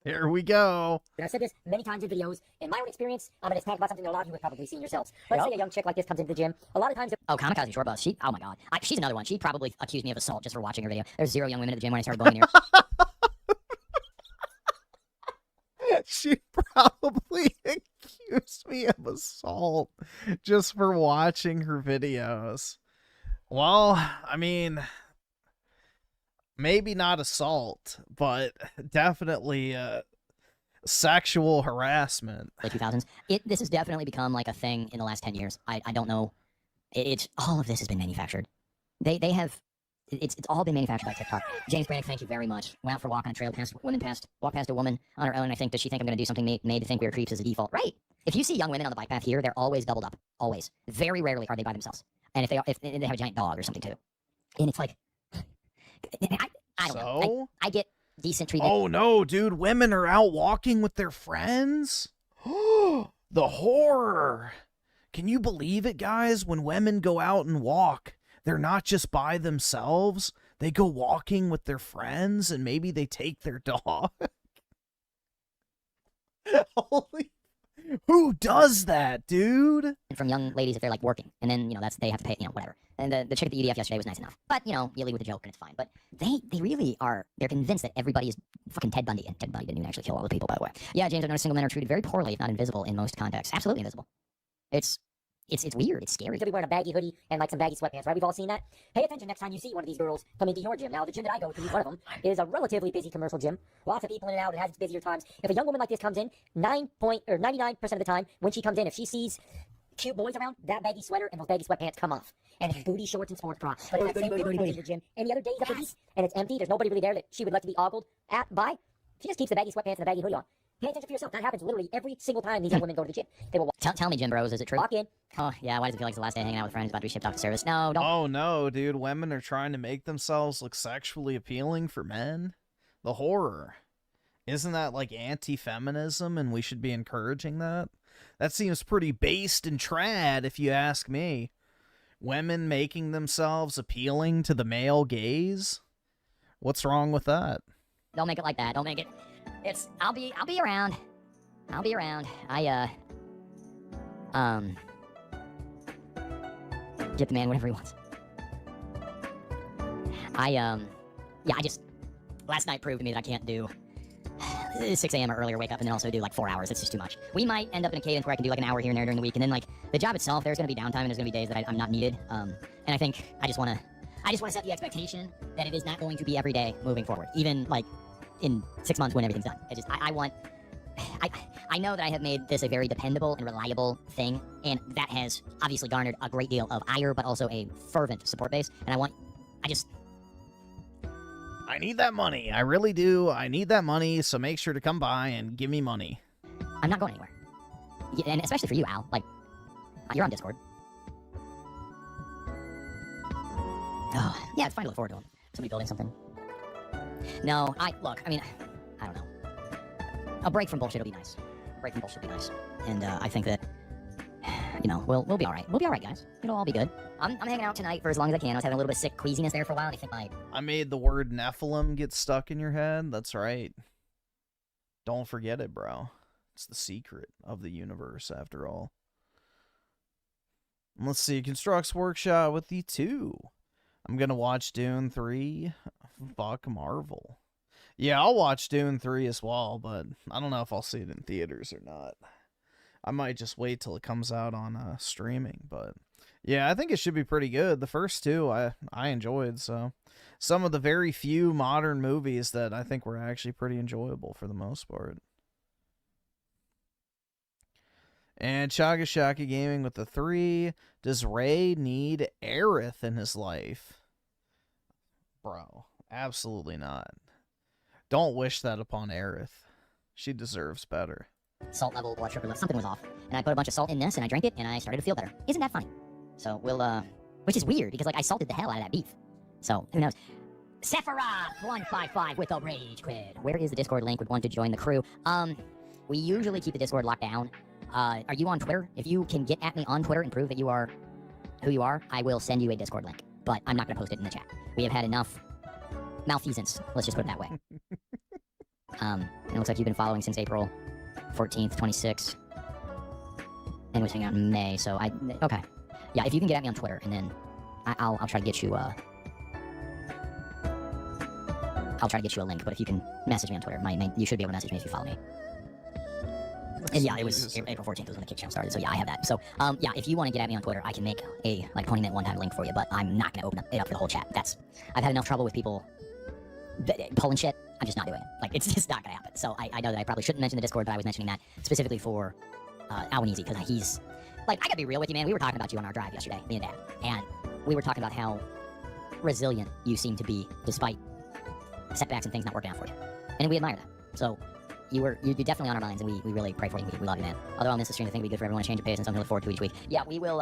Here we go. And I've said this many times in videos. In my own experience, I'm going to talk about something that a lot of you have probably seen yourselves. Let's say a young chick like this comes into the gym. A lot of times, Oh, Kamikaze Short Bus. Oh my god. She's another one. She probably accused me of assault just for watching her video. There's 0 young women at the gym when I started bullying her. She probably accused me of assault just for watching her videos. Well, I mean, maybe not assault, but definitely sexual harassment. Late 2000s. This has definitely become like a thing in the last 10 years. I don't know. It's all of this has been manufactured. They have. It's all been manufactured by TikTok. James Brannick, thank you very much. Went out for a walk on a trail, walked past a woman on her own. I think, does she think I'm going to do something made to think we are creeps as a default? Right. If you see young women on the bike path here, they're always doubled up. Always. Very rarely are they by themselves. And if they have a giant dog or something too. And it's like, I don't know. I get decent treatment. Oh no, dude! Women are out walking with their friends. The horror! Can you believe it, guys? When women go out and walk, they're not just by themselves. They go walking with their friends, and maybe they take their dog. Holy... Who does that, dude? From young ladies if they're like working, and then they have to pay, whatever. And the chick at the EDF yesterday was nice enough, but you lead with a joke and it's fine. But they really are. They're convinced that everybody is fucking Ted Bundy, and Ted Bundy didn't even actually kill all the people, by the way. Yeah, James, I've noticed single men are treated very poorly, if not invisible, in most contexts. Absolutely invisible. It's weird. It's scary. He'll be wearing a baggy hoodie and like some baggy sweatpants, right? We've all seen that. Pay attention next time you see one of these girls come into your gym. Now, the gym that I go to, one of them, is a relatively busy commercial gym. Lots of people in and out. It has its busier times. If a young woman like this comes in, 99% of the time, when she comes in, if she sees cute boys around, that baggy sweater and those baggy sweatpants come off. And it's booty shorts and sports bra. But if that same girl comes into your gym any other days of the week, and it's empty, there's nobody really there that she would like to be ogled by, she just keeps the baggy sweatpants and the baggy hoodie on. Pay attention for yourself. That happens literally every single time these young women go to the gym. They will Tell me, Jim Bros, is it true? walk in. Oh, yeah, why does it feel like it's the last day hanging out with friends about to be shipped off to service? No, don't. Oh no, dude. Women are trying to make themselves look sexually appealing for men. The horror. Isn't that like anti-feminism, and we should be encouraging that? That seems pretty based and trad, if you ask me. Women making themselves appealing to the male gaze? What's wrong with that? Don't make it like that. Don't make it. I'll be around. I'll be around. Get the man whatever he wants. Last night proved to me that I can't do 6 a.m. or earlier wake up and then also do like 4 hours. It's just too much. We might end up in a cadence where I can do like an hour here and there during the week, and then like the job itself, there's gonna be downtime and there's gonna be days that I'm not needed. And I think I just wanna set the expectation that it is not going to be every day moving forward, even like in 6 months when everything's done. I know that I have made this a very dependable and reliable thing, and that has obviously garnered a great deal of ire, but also a fervent support base. And I need that money. I really do. I need that money, so make sure to come by and give me money. I'm not going anywhere. Yeah, and especially for you, Al. Like, you're on Discord. Oh, yeah, it's fine to look forward to. Somebody building something. No, I don't know. A break from bullshit will be nice. And I think that, we'll be all right. We'll be all right, guys. It'll all be good. I'm hanging out tonight for as long as I can. I was having a little bit of sick queasiness there for a while, and I think I made the word Nephilim get stuck in your head. That's right. Don't forget it, bro. It's the secret of the universe, after all. Let's see. Constructs Workshop with the 2. I'm gonna watch Dune 3. Fuck Marvel. Yeah, I'll watch Dune 3 as well, but I don't know if I'll see it in theaters or not. I might just wait till it comes out on streaming, but yeah, I think it should be pretty good. The first 2 I enjoyed, so some of the very few modern movies that I think were actually pretty enjoyable for the most part. And Chaga Shaka Gaming with the 3. Does Ray need Aerith in his life? Bro, absolutely not. Don't wish that upon Aerith. She deserves better. salt level, blood sugar level, something was off. And I put a bunch of salt in this, and I drank it, and I started to feel better. Isn't that funny? So we'll, which is weird, because, like, I salted the hell out of that beef. So, who knows? Sephiroth155 with a rage quit. Where is the Discord link? Would want to join the crew. We usually keep the Discord locked down. Are you on Twitter? If you can get at me on Twitter and prove that you are who you are, I will send you a Discord link. But I'm not going to post it in the chat. We have had enough malfeasance. Let's just put it that way. It looks like you've been following since April 14th, 26th. And we're hanging out in May, so okay. Yeah, if you can get at me on Twitter, and then I'll try to get you, I'll try to get you a link, but if you can message me on Twitter, you should be able to message me if you follow me. And yeah, it was April 14th was when the kick jam started, so yeah, I have that. So, yeah, if you want to get at me on Twitter, I can make a, like, Pony Mint one-time link for you, but I'm not going to open it up for the whole chat. I've had enough trouble with people pulling shit. I'm just not doing it. Like, it's just not going to happen. So I know that I probably shouldn't mention the Discord, but I was mentioning that specifically for Alwin because he's, like, I gotta be real with you, man. We were talking about you on our drive yesterday, me and Dad, and we were talking about how resilient you seem to be despite setbacks and things not working out for you. And we admire that. So, you're definitely on our minds, and we really pray for you. We love you, man. Although I'll miss the stream, I think it'd be good for everyone to change of pace and something to look forward to each week. Yeah, we will,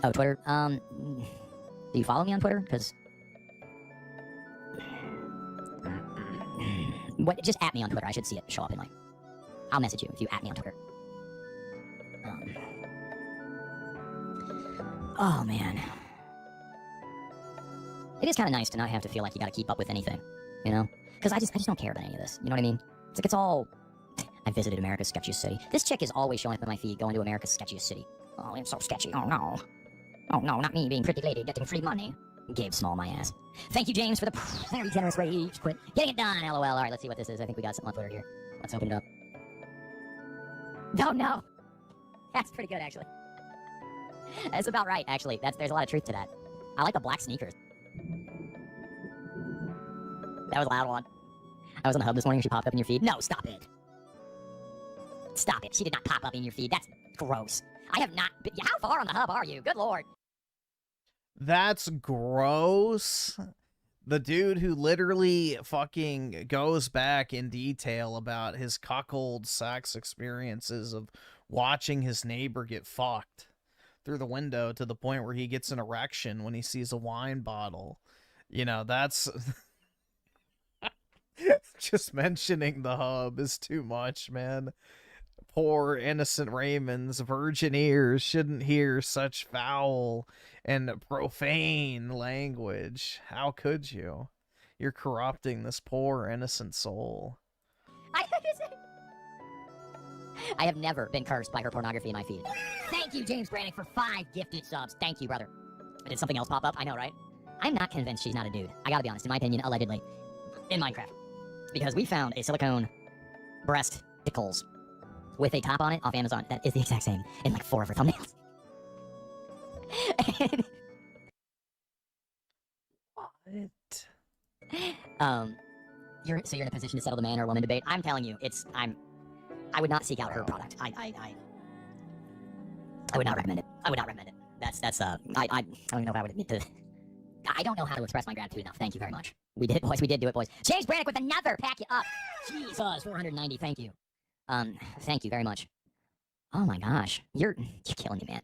Oh, Twitter, do you follow me on Twitter? Because... What? Just at me on Twitter. I should see it show up in my... I'll message you if you at me on Twitter. Oh, man. It is kind of nice to not have to feel like you gotta keep up with anything, you know? Because I just don't care about any of this, you know what I mean? It's like, it's all... I visited America's sketchiest city. This chick is always showing up in my feed going to America's sketchiest city. Oh, it's so sketchy. Oh, no. Oh, no, not me being pretty lady getting free money. Gabe Small, my ass. Thank you, James, for the very generous rage quit. Getting it done, LOL. All right, let's see what this is. I think we got something on Twitter here. Let's open it up. Oh, no. That's pretty good, actually. That's about right, actually. There's a lot of truth to that. I like the black sneakers. That was a loud one. I was on the hub this morning and she popped up in your feed. No, stop it. Stop it. She did not pop up in your feed. That's gross. I have not been... How far on the hub are you? Good lord. That's gross. The dude who literally fucking goes back in detail about his cuckold sex experiences of watching his neighbor get fucked through the window to the point where he gets an erection when he sees a wine bottle. You know, that's... Just mentioning the hub is too much, man. Poor innocent Raymond's virgin ears shouldn't hear such foul and profane language. How could you? You're corrupting this poor innocent soul. I have never been cursed by her pornography in my feed. Thank you, James Brannick, for 5 gifted subs. Thank you, brother. Did something else pop up? I know, right? I'm not convinced she's not a dude. I gotta be honest, in my opinion, allegedly, in Minecraft. Because we found a silicone breast tickles with a top on it off Amazon that is the exact same in like 4 of her thumbnails. What? You're in a position to settle the man or woman debate. I'm telling you, I would not seek out her product. I would not recommend it. I would not recommend it. That's I don't even know if I would admit to... I don't know how to express my gratitude enough. Thank you very much. We did it, boys. We did do it, boys. James Brannick with another pack you up. Jesus, 490. Thank you. Thank you very much. Oh my gosh, you're killing me, man.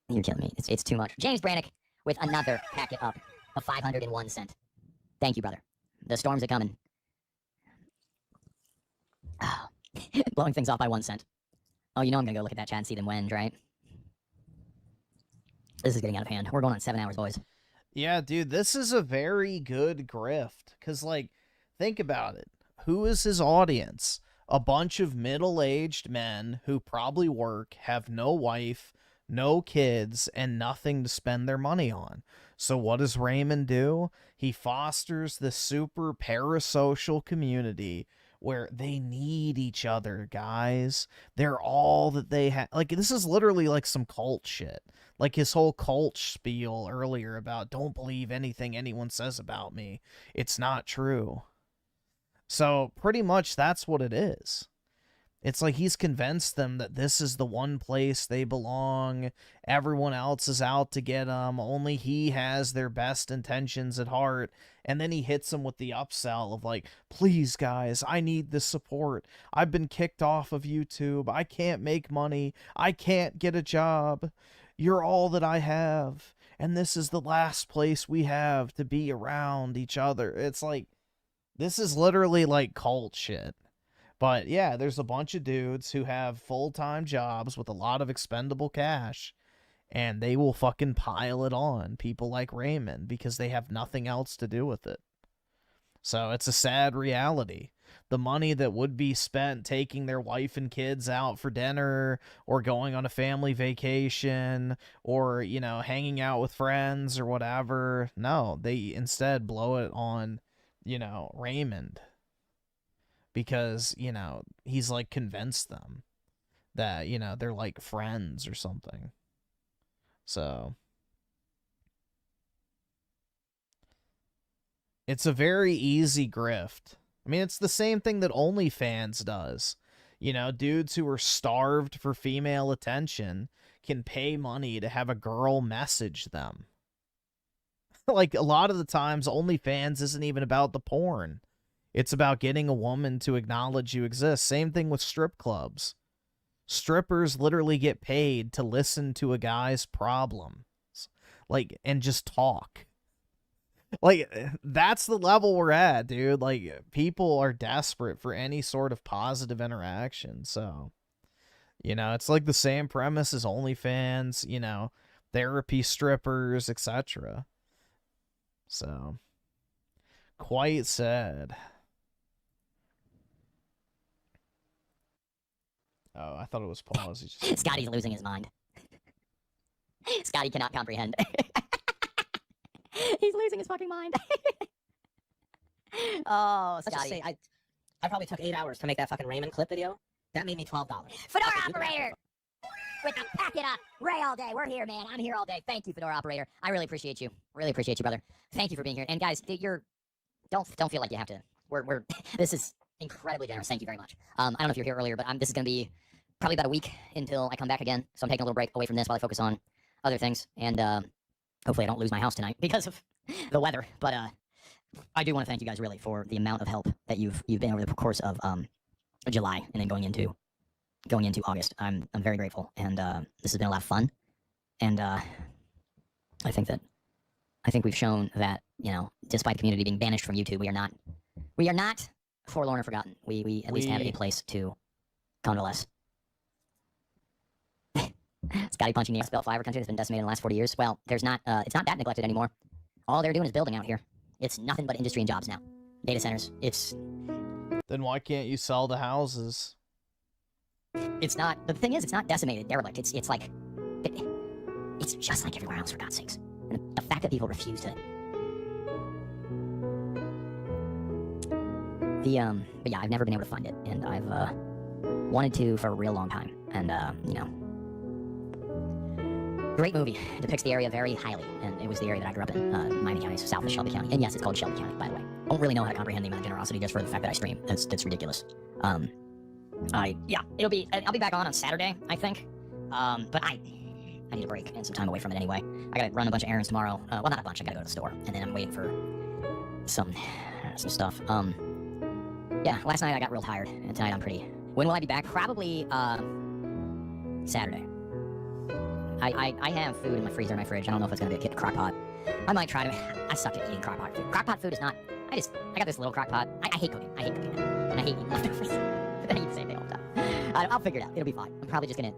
You're killing me. It's too much. James Brannick with another pack you up of 501 cent. Thank you, brother. The storms are coming. Oh. Blowing things off by 1 cent. Oh, you know I'm gonna go look at that chat and see them whinge, right? This is getting out of hand. We're going on 7 hours, boys. Yeah, dude, this is a very good grift. Because, like, think about it. Who is his audience? A bunch of middle-aged men who probably work, have no wife, no kids, and nothing to spend their money on. So what does Raymond do? He fosters this super parasocial community where they need each other, guys. They're all that they have. Like, this is literally like some cult shit. Like his whole cult spiel earlier about don't believe anything anyone says about me. It's not true. So pretty much that's what it is. It's like he's convinced them that this is the one place they belong. Everyone else is out to get them. Only he has their best intentions at heart. And then he hits them with the upsell of like, please guys, I need this support. I've been kicked off of YouTube. I can't make money. I can't get a job. You're all that I have. And this is the last place we have to be around each other. It's like, this is literally like cult shit. But yeah, there's a bunch of dudes who have full-time jobs with a lot of expendable cash, and they will fucking pile it on people like Raymond because they have nothing else to do with it. So it's a sad reality. The money that would be spent taking their wife and kids out for dinner or going on a family vacation or, you know, hanging out with friends or whatever, no, they instead blow it on, you know, Raymond. because, you know, he's like convinced them that, you know, they're like friends or something. So it's a very easy grift. I mean, it's the same thing that OnlyFans does. You know, dudes who are starved for female attention can pay money to have a girl message them. Like, a lot of the times, OnlyFans isn't even about the porn. It's about getting a woman to acknowledge you exist. Same thing with strip clubs. Strippers literally get paid to listen to a guy's problems, like, and just talk. Like, that's the level we're at, dude. Like, people are desperate for any sort of positive interaction. So, you know, it's like the same premise as OnlyFans, you know, therapy strippers, etc. So, quite sad. Oh, I thought it was pause. He just... Scotty's losing his mind. Scotty cannot comprehend. He's losing his fucking mind. Oh, Let's just Scotty. say, I probably took 8 hours to make that fucking Raymond clip video. That made me $12. Fedora operator! With the pack it up. Ray all day. We're here, man. I'm here all day. Thank you, Fedora operator. I really appreciate you. Really appreciate you, brother. Thank you for being here. And guys, don't feel like you have to. We're this is incredibly generous. Thank you very much. I don't know if you're here earlier, but this is gonna be probably about a week until I come back again. So I'm taking a little break away from this while I focus on other things. And hopefully I don't lose my house tonight because of the weather. But I do want to thank you guys really for the amount of help that you've been over the course of July and then going into August. I'm very grateful, and this has been a lot of fun. And I think we've shown that, you know, despite the community being banished from YouTube, we are not forlorn or forgotten. We at least have a place to convalesce. Scotty punching the Spell Fiber country that's been decimated in the last 40 years. Well, it's not that neglected anymore. All they're doing is building out here. It's nothing but industry and jobs now. Data centers. Then why can't you sell the houses? It's not. The thing is, it's not decimated, derelict. It's like, it's just like everywhere else, for God's sakes. And the fact that people refuse to. But yeah, I've never been able to find it, and I've wanted to for a real long time. And you know, great movie. It depicts the area very highly, and it was the area that I grew up in, Miami County, so south of Shelby County. And yes, it's called Shelby County, by the way. I don't really know how to comprehend the amount of generosity just for the fact that I stream. That's ridiculous. I'll be back on Saturday, I think. But I need a break and some time away from it anyway. I gotta run a bunch of errands tomorrow. Well, not a bunch. I gotta go to the store, and then I'm waiting for some stuff. Yeah, last night I got real tired, and tonight I'm pretty. When will I be back? Probably Saturday. I have food in my freezer, and my fridge. I don't know if it's gonna be a crock pot. I might try to. I suck at eating crock pot food. Crock pot food is not. I got this little crock pot. I hate cooking. I hate cooking, and I hate eating leftovers. I eat the same thing all the time. I'll figure it out. It'll be fine. I'm probably just gonna.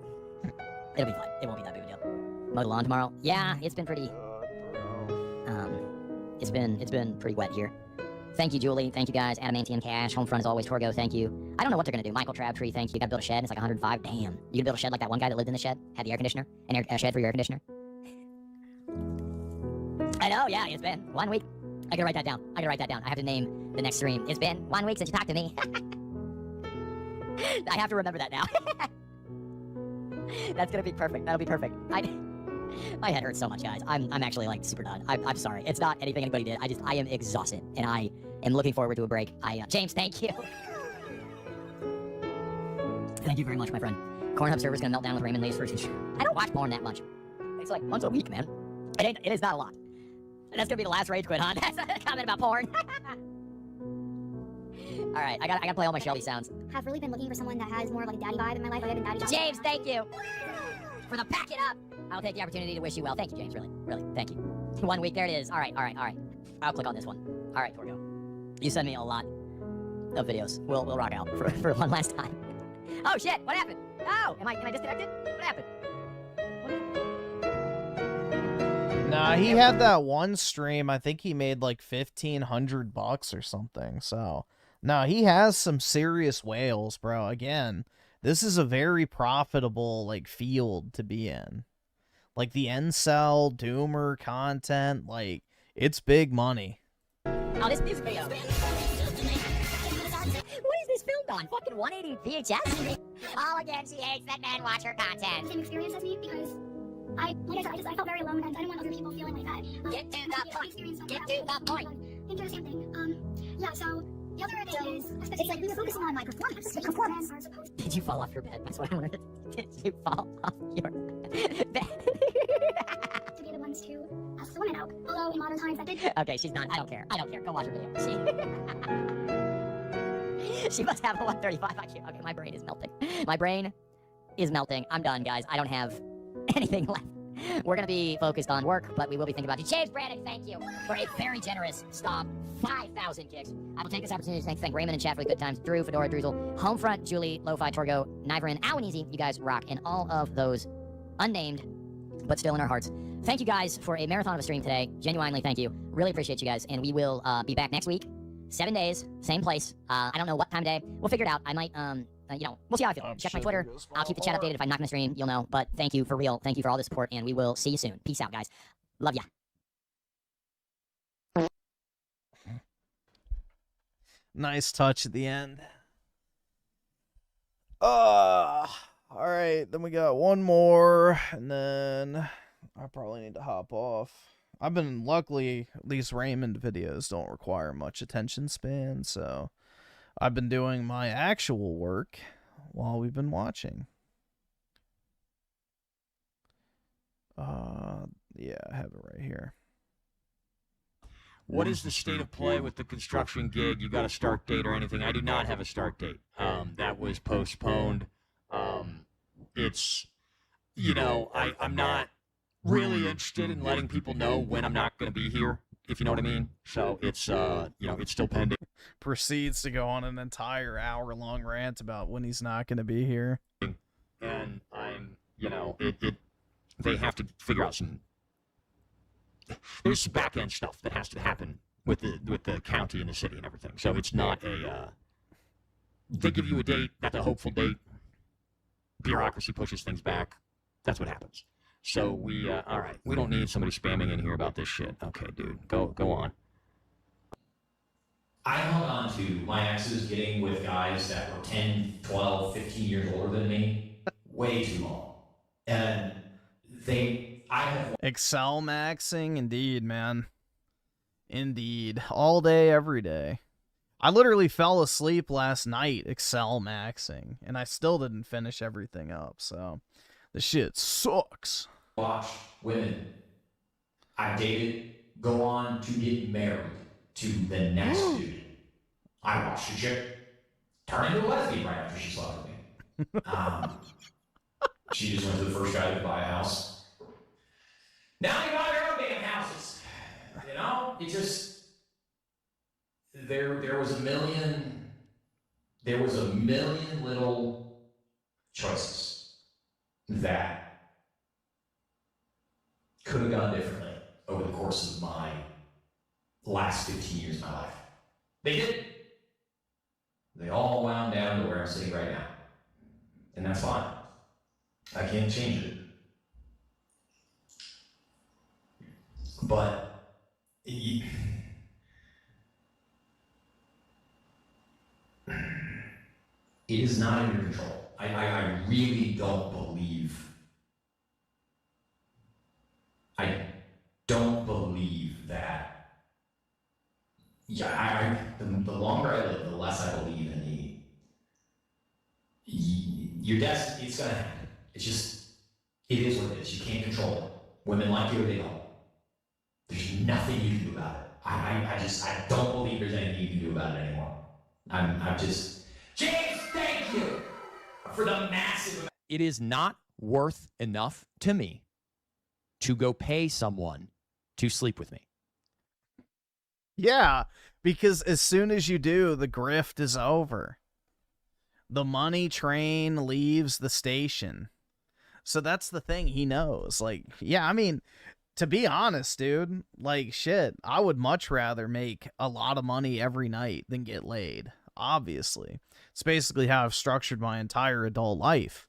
It'll be fine. It won't be that big of a deal. Mow the lawn tomorrow. Yeah, it's been pretty. It's been pretty wet here. Thank you, Julie. Thank you guys. Adamantium Cash. Homefront as always. Torgo. Thank you. I don't know what they're gonna do. Michael Crabtree. Thank you. Got to build a shed. It's like 105. Damn. You gonna build a shed like that one guy that lived in the shed? Had the air conditioner? A shed for your air conditioner? I know. Yeah, it's been 1 week. I gotta write that down. I have to name the next stream. It's been 1 week since you talked to me. I have to remember that now. That's gonna be perfect. That'll be perfect. My head hurts so much, guys. I'm actually like super done. I'm sorry. It's not anything anybody did. I am exhausted, and I am looking forward to a break. James, thank you. Thank you very much, my friend. Cornhub server's gonna melt down with Raymond Lay's first. I don't watch porn that much. It's like once a week, man. It is not a lot. That's gonna be the last rage quit, huh? That's a comment about porn. All right, I gotta play all my Shelby sounds. I've really been looking for someone that has more of like a daddy vibe in my life. I've been daddy job. James, thank you for the pack it up. I'll take the opportunity to wish you well. Thank you, James. Really, thank you. 1 week, there it is. All right. I'll click on this one. All right, Torgo. You send me a lot of videos. We'll rock out for one last time. Oh shit! What happened? Oh, am I disconnected? What happened? Nah, he had that one stream. I think he made like $1,500 or something. So, no, he has some serious whales, bro. Again, this is a very profitable like field to be in. Like the incel doomer content, like it's big money. Oh, this music video. What is this on fucking 180 VHS. All again, she hates that men watch her content. Same experience as me because like I said, I felt very alone and I didn't want other people feeling like that. Get to the point. Get to the point. Into the same thing. Yeah, so the other thing is, it's like we were focusing on my performance. The performance are supposed Did you fall off your bed? That's what I wanted. Did you fall off your bed? to be the ones to ask the women out. Although in modern times that did. Okay, she's not. I don't care. I don't care. Go watch her video. She must have a 135 IQ. Okay, my brain is melting. My brain is melting. I'm done, guys. I don't have anything left. We're going to be focused on work, but we will be thinking about you. James Braddock, thank you for a very generous stop. 5,000 kicks. I will take this opportunity to thank Raymond and chat for the good times. Drew, Fedora, Droozle, Homefront, Julie, Lo-Fi, Torgo, Niverin, Owen Easy. You guys rock. And all of those unnamed, but still in our hearts. Thank you guys for a marathon of a stream today. Genuinely, thank you. Really appreciate you guys. And we will be back next week. 7 days, same place. I don't know what time of day. We'll figure it out. I might, we'll see how I feel. Check my Twitter. I'll keep the chat updated if I'm not going to stream. You'll know. But thank you for real. Thank you for all the support, and we will see you soon. Peace out, guys. Love ya. Nice touch at the end. All right. Then we got one more, and then I probably need to hop off. Luckily, at least Raymond videos don't require much attention span, so I've been doing my actual work while we've been watching. Yeah, I have it right here. What is the state of play with the construction gig? You got a start date or anything? I do not have a start date. That was postponed. It's, I'm not really interested in letting people know when I'm not going to be here, if you know what I mean. So it's, it's still pending. Proceeds to go on an entire hour-long rant about when he's not going to be here. And I'm, they have to figure out there's some back-end stuff that has to happen with the county and the city and everything. So it's not they give you a date, that's a hopeful date. Bureaucracy pushes things back. That's what happens. So all right, we don't need somebody spamming in here about this shit. Okay, dude, go on. I held on to my exes getting with guys that were 10, 12, 15 years older than me way too long. And Excel maxing, indeed, man. Indeed. All day, every day. I literally fell asleep last night Excel maxing, and I still didn't finish everything up, so the shit sucks. Watch women I've dated go on to get married to the next dude. I watched a chick turn into a lesbian right after she slept with me. She just went to the first guy to buy a house. Now they buy their own damn houses. It just there was a million little choices that could have gone differently over the course of my last 15 years of my life. They did. They all wound down to where I'm sitting right now. And that's fine. I can't change it. But it is not in your control. I really don't believe. I don't believe that. Yeah, the longer I live, the less I believe in your destiny. It's gonna happen. It's just, it is what it is. You can't control it. Women like you or they don't. There's nothing you can do about it. I don't believe there's anything you can do about it anymore. I'm just, James, thank you for the massive. It is not worth enough to me to go pay someone to sleep with me. Yeah, because as soon as you do, the grift is over. The money train leaves the station. So that's the thing he knows. Like, yeah, I mean, to be honest, dude, like, shit, I would much rather make a lot of money every night than get laid, obviously. It's basically how I've structured my entire adult life.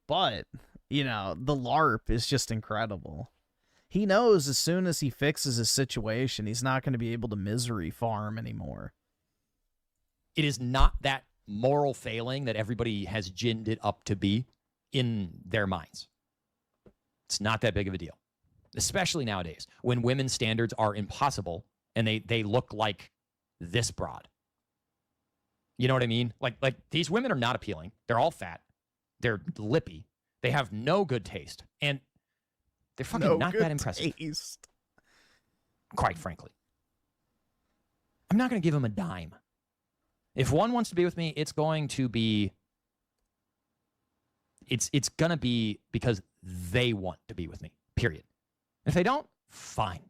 But, the LARP is just incredible. He knows as soon as he fixes his situation, he's not going to be able to misery farm anymore. It is not that moral failing that everybody has ginned it up to be in their minds. It's not that big of a deal, especially nowadays when women's standards are impossible and they look like this broad. You know what I mean? Like these women are not appealing. They're all fat. They're lippy. They have no good taste. And they're fucking not that impressive. Taste. Quite frankly. I'm not going to give them a dime. If one wants to be with me, it's going to be because they want to be with me. Period. If they don't, fine.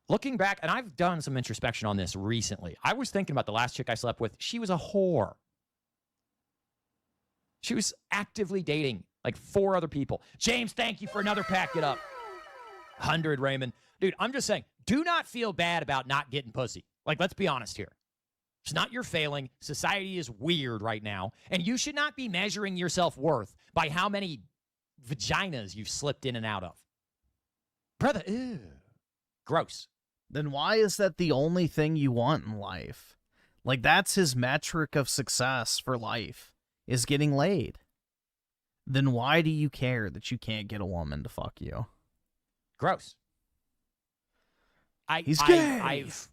Looking back, and I've done some introspection on this recently. I was thinking about the last chick I slept with. She was a whore. She was actively dating like 4 other people. James, thank you for another pack. Get up. 100, Raymond. Dude, I'm just saying, do not feel bad about not getting pussy. Like, let's be honest here. It's not your failing. Society is weird right now. And you should not be measuring your self-worth by how many vaginas you've slipped in and out of. Brother, ew. Gross. Then why is that the only thing you want in life? Like, that's his metric of success for life, is getting laid. Then why do you care that you can't get a woman to fuck you? Gross. He's gay. I've,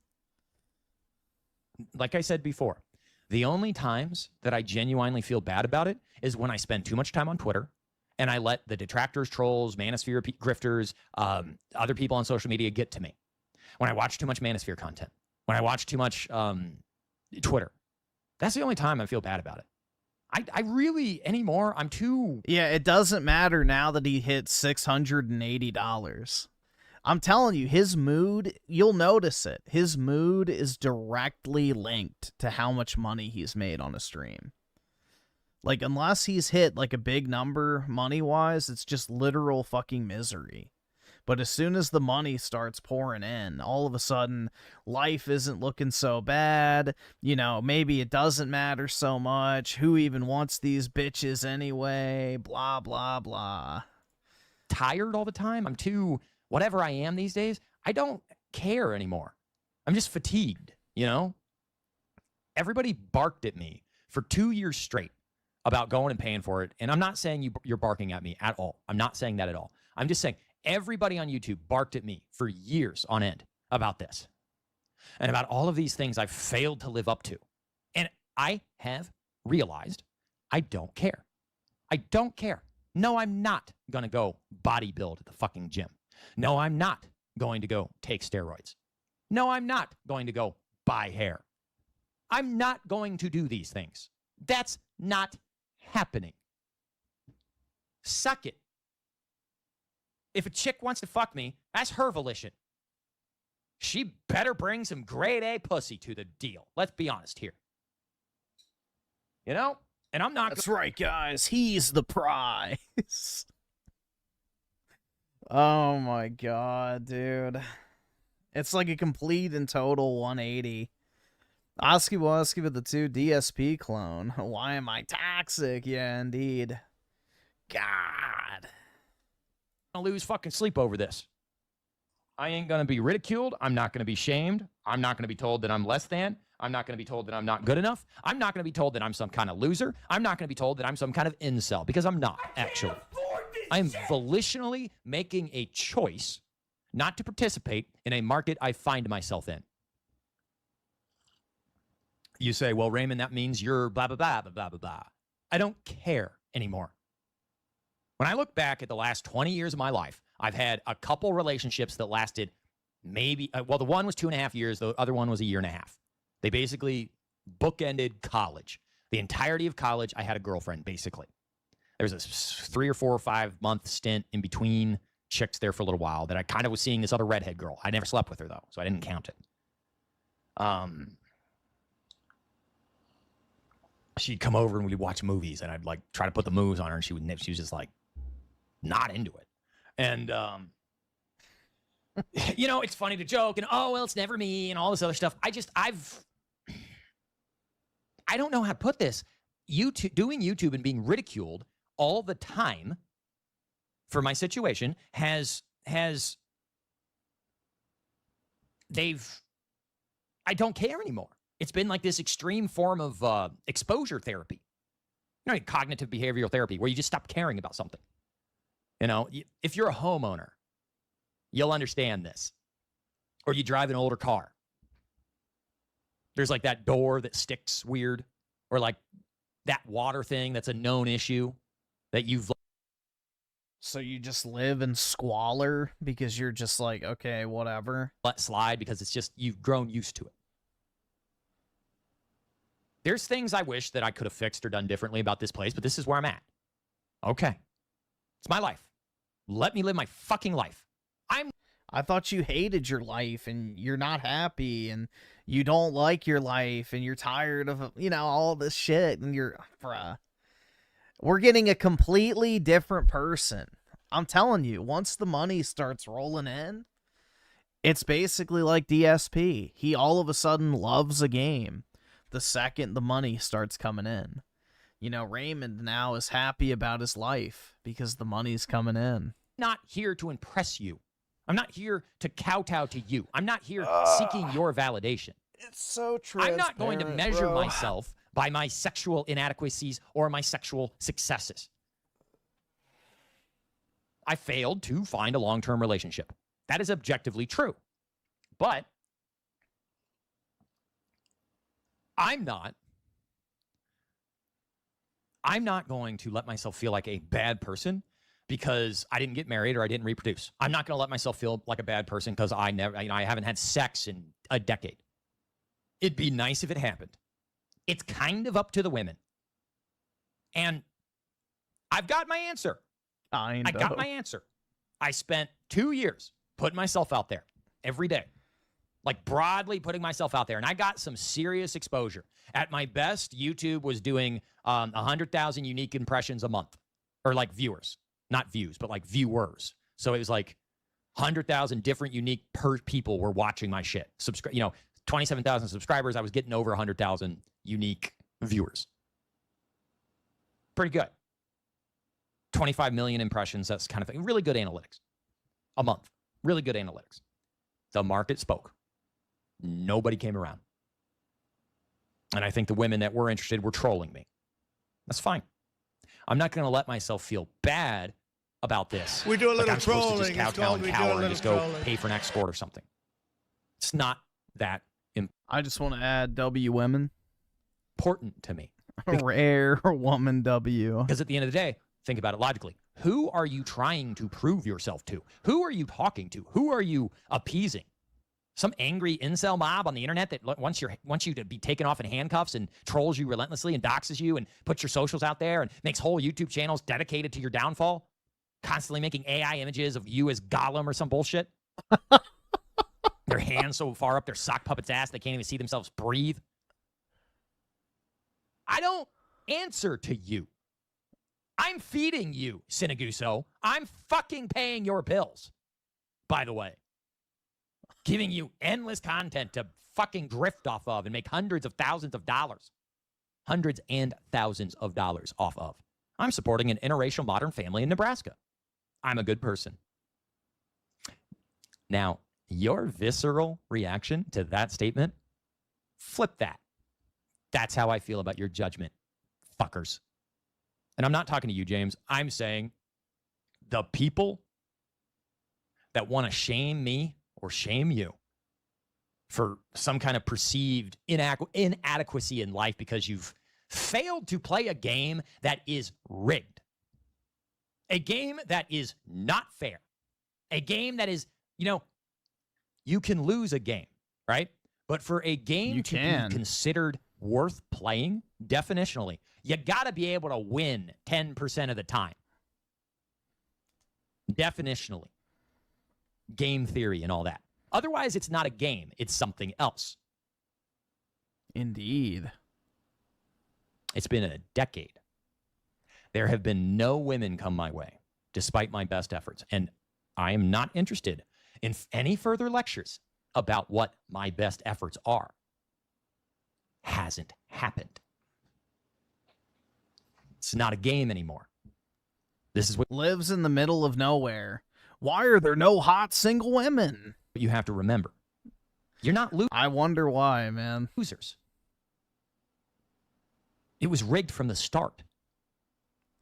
like I said before, the only times that I genuinely feel bad about it is when I spend too much time on Twitter and I let the detractors, trolls, manosphere grifters, other people on social media get to me. When I watch too much manosphere content, when I watch too much Twitter, that's the only time I feel bad about it. I really, anymore, I'm too... Yeah, it doesn't matter now that he hit $680. I'm telling you, his mood, you'll notice it. His mood is directly linked to how much money he's made on a stream. Like, unless he's hit, like, a big number money-wise, it's just literal fucking misery. But as soon as the money starts pouring in, all of a sudden, life isn't looking so bad. You know, maybe it doesn't matter so much. Who even wants these bitches anyway? Blah, blah, blah. Tired all the time. I'm too... Whatever I am these days, I don't care anymore. I'm just fatigued, you know? Everybody barked at me for 2 years straight about going and paying for it. And I'm not saying you're barking at me at all. I'm not saying that at all. I'm just saying everybody on YouTube barked at me for years on end about this and about all of these things I've failed to live up to. And I have realized I don't care. I don't care. No, I'm not going to go bodybuild at the fucking gym. No, I'm not going to go take steroids. No, I'm not going to go buy hair. I'm not going to do these things. That's not happening. Suck it. If a chick wants to fuck me, that's her volition. She better bring some grade A pussy to the deal. Let's be honest here. You know? And I'm not... That's right, guys. He's the prize. Oh my god, dude. It's like a complete and total 180. Oski Woski with the 2 DSP clone. Why am I toxic? Yeah, indeed. God. I'm gonna lose fucking sleep over this. I ain't gonna be ridiculed. I'm not gonna be shamed. I'm not gonna be told that I'm less than. I'm not gonna be told that I'm not good enough. I'm not gonna be told that I'm some kind of loser. I'm not gonna be told that I'm some kind of incel, because I'm not, actually. I am volitionally making a choice not to participate in a market I find myself in. You say, well, Raymond, that means you're blah, blah, blah, blah, blah, blah, blah. I don't care anymore. When I look back at the last 20 years of my life, I've had a couple relationships that lasted maybe, well, the one was 2.5 years. The other one was 1.5 years. They basically bookended college. The entirety of college, I had a girlfriend, basically. There was a 3 or 4 or 5 month stint in between chicks there for a little while that I kind of was seeing this other redhead girl. I never slept with her, though, so I didn't count it. She'd come over and we'd watch movies, and I'd like try to put the moves on her, and she was just like not into it. And you know, it's funny to joke and, oh well, it's never me and all this other stuff. I don't know how to put this. Doing YouTube and being ridiculed all the time for my situation I don't care anymore. It's been like this extreme form of exposure therapy. You know, cognitive behavioral therapy, where you just stop caring about something. You know, if you're a homeowner, you'll understand this. Or you drive an older car. There's like that door that sticks weird, or like that water thing that's a known issue that you've. So you just live in squalor because you're just like, okay, whatever. Let slide because it's just, you've grown used to it. There's things I wish that I could have fixed or done differently about this place, but this is where I'm at. Okay. It's my life. Let me live my fucking life. I thought you hated your life and you're not happy and you don't like your life and you're tired of, you know, all this shit and you're, bruh. We're getting a completely different person. I'm telling you, once the money starts rolling in, it's basically like DSP. He all of a sudden loves a game the second the money starts coming in. You know, Raymond now is happy about his life because the money's coming in. Not here to impress you. I'm not here to kowtow to you. I'm not here seeking your validation. It's so true. I'm not going to measure myself by my sexual inadequacies or my sexual successes. I failed to find a long-term relationship. That is objectively true. But I'm not going to let myself feel like a bad person because I didn't get married or I didn't reproduce. I'm not going to let myself feel like a bad person because I haven't had sex in a decade. It'd be nice if it happened. It's kind of up to the women. And I've got my answer. I got my answer. I spent 2 years putting myself out there every day, like broadly putting myself out there. And I got some serious exposure. At my best, YouTube was doing 100,000 unique impressions a month, or like viewers, not views, but like viewers. So it was like 100,000 different unique people were watching my shit. 27,000 subscribers. I was getting over 100,000 unique viewers. Pretty good. 25 million impressions. That's kind of thing. Really good analytics. A month. Really good analytics. The market spoke. Nobody came around. And I think the women that were interested were trolling me. That's fine. I'm not going to let myself feel bad about this. We do a little I'm supposed to just trolling. It's kowtow called and we do a cower and little just go trolling. pay for an escort or something. It's not that I just want to add W women. important to me. Rare woman W. Because at the end of the day, think about it logically. Who are you trying to prove yourself to? Who are you talking to? Who are you appeasing? Some angry incel mob on the internet that wants you to be taken off in handcuffs and trolls you relentlessly and doxes you and puts your socials out there and makes whole YouTube channels dedicated to your downfall? Constantly making AI images of you as Gollum or some bullshit? Their hands so far up their sock puppet's ass they can't even see themselves breathe? I don't answer to you. I'm feeding you, Sinaguso. I'm fucking paying your bills, by the way. Giving you endless content to fucking grift off of and make hundreds of thousands of dollars. Hundreds and thousands of dollars off of. I'm supporting an interracial modern family in Nebraska. I'm a good person. Now, your visceral reaction to that statement, flip that. That's how I feel about your judgment, fuckers. And I'm not talking to you, James. I'm saying the people that want to shame me or shame you for some kind of perceived inadequacy in life because you've failed to play a game that is rigged. A game that is not fair. A game that is, you can lose a game, right? But for a game to be considered worth playing, definitionally, you got to be able to win 10% of the time. Definitionally. Game theory and all that. Otherwise, it's not a game. It's something else. Indeed. It's been a decade. There have been no women come my way, despite my best efforts. And I am not interested in any further lectures about what my best efforts are. Hasn't happened. It's not a game anymore. This is what lives in the middle of nowhere. Why are there no hot single women? you have to remember. You're not losers. I wonder why, man. It was rigged from the start.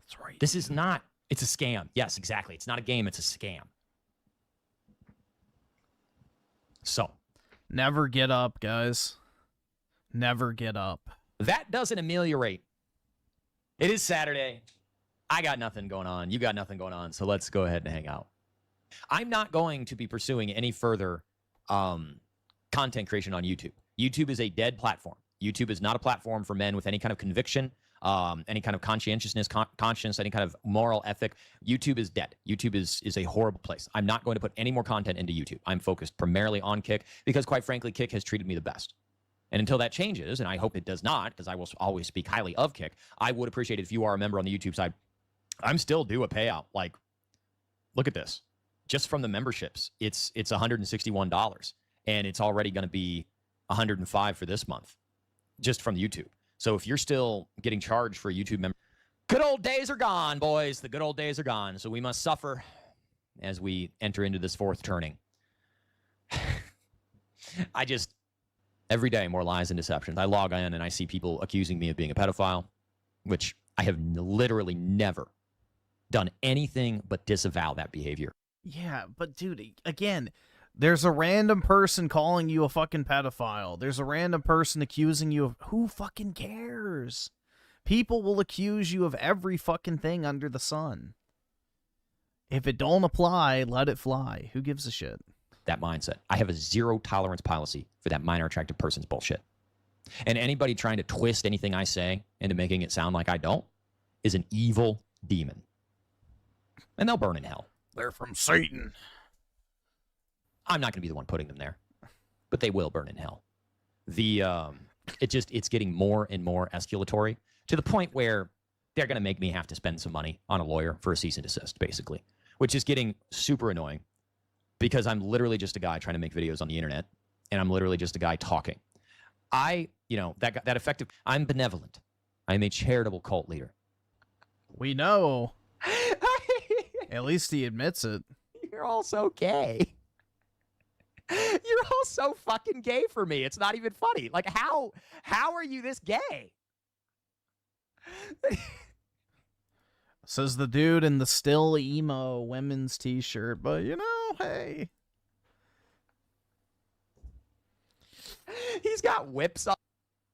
That's right. This is not, it's a scam. Yes, exactly. It's not a game, it's a scam. So, Never get up, guys. Never get up. that doesn't ameliorate. It is Saturday. I got nothing going on. You got nothing going on. So let's go ahead and hang out. I'm not going to be pursuing any further content creation on YouTube. YouTube is a dead platform. YouTube is not a platform for men with any kind of conviction, any kind of conscientiousness, conscience, any kind of moral ethic. YouTube is dead. YouTube is a horrible place. I'm not going to put any more content into YouTube. I'm focused primarily on Kick because, quite frankly, Kick has treated me the best. And until that changes, and I hope it does not, because I will always speak highly of Kick, I would appreciate it if you are a member on the YouTube side. I'm still due a payout. Like, look at this. Just from the memberships, it's $161, and it's already going to be $105 for this month, just from YouTube. So if you're still getting charged for a YouTube member, good old days are gone, boys. The good old days are gone. So we must suffer as we enter into this fourth turning. Every day, more lies and deceptions. I log in and I see people accusing me of being a pedophile, which I have literally never done anything but disavow that behavior. Yeah, but dude, again, there's a random person calling you a fucking pedophile. There's a random person accusing you of... Who fucking cares? People will accuse you of every fucking thing under the sun. If it don't apply, let it fly. Who gives a shit? That mindset. I have a zero tolerance policy for that minor attractive person's bullshit. And anybody trying to twist anything I say into making it sound like I don't is an evil demon. And they'll burn in hell. They're from Satan. I'm not going to be the one putting them there, but they will burn in hell. It's getting more and more escalatory to the point where they're going to make me have to spend some money on a lawyer for a cease and desist, basically, which is getting super annoying because I'm literally just a guy trying to make videos on the internet, and I'm literally just a guy talking. I'm benevolent. I'm a charitable cult leader. We know. At least he admits it. You're all so gay. You're all so fucking gay for me. It's not even funny. Like, how are you this gay? Says the dude in the still emo women's t-shirt, but you know, hey. He's got whips on.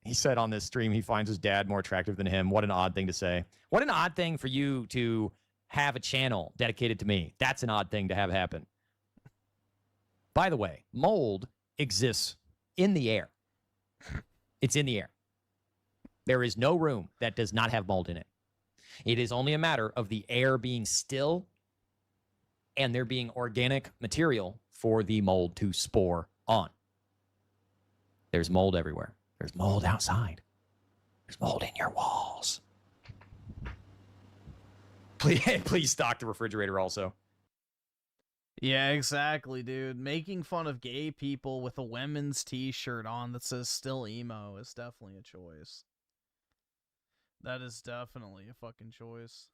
He said on this stream he finds his dad more attractive than him. What an odd thing to say. What an odd thing for you to have a channel dedicated to me. That's an odd thing to have happen. By the way, mold exists in the air. It's in the air. There is no room that does not have mold in it. It is only a matter of the air being still and there being organic material for the mold to spore on. There's mold everywhere. There's mold outside. There's mold in your walls. Please stock the refrigerator also. Yeah, exactly, dude. Making fun of gay people with a women's t-shirt on that says still emo is definitely a choice. That is definitely a fucking choice.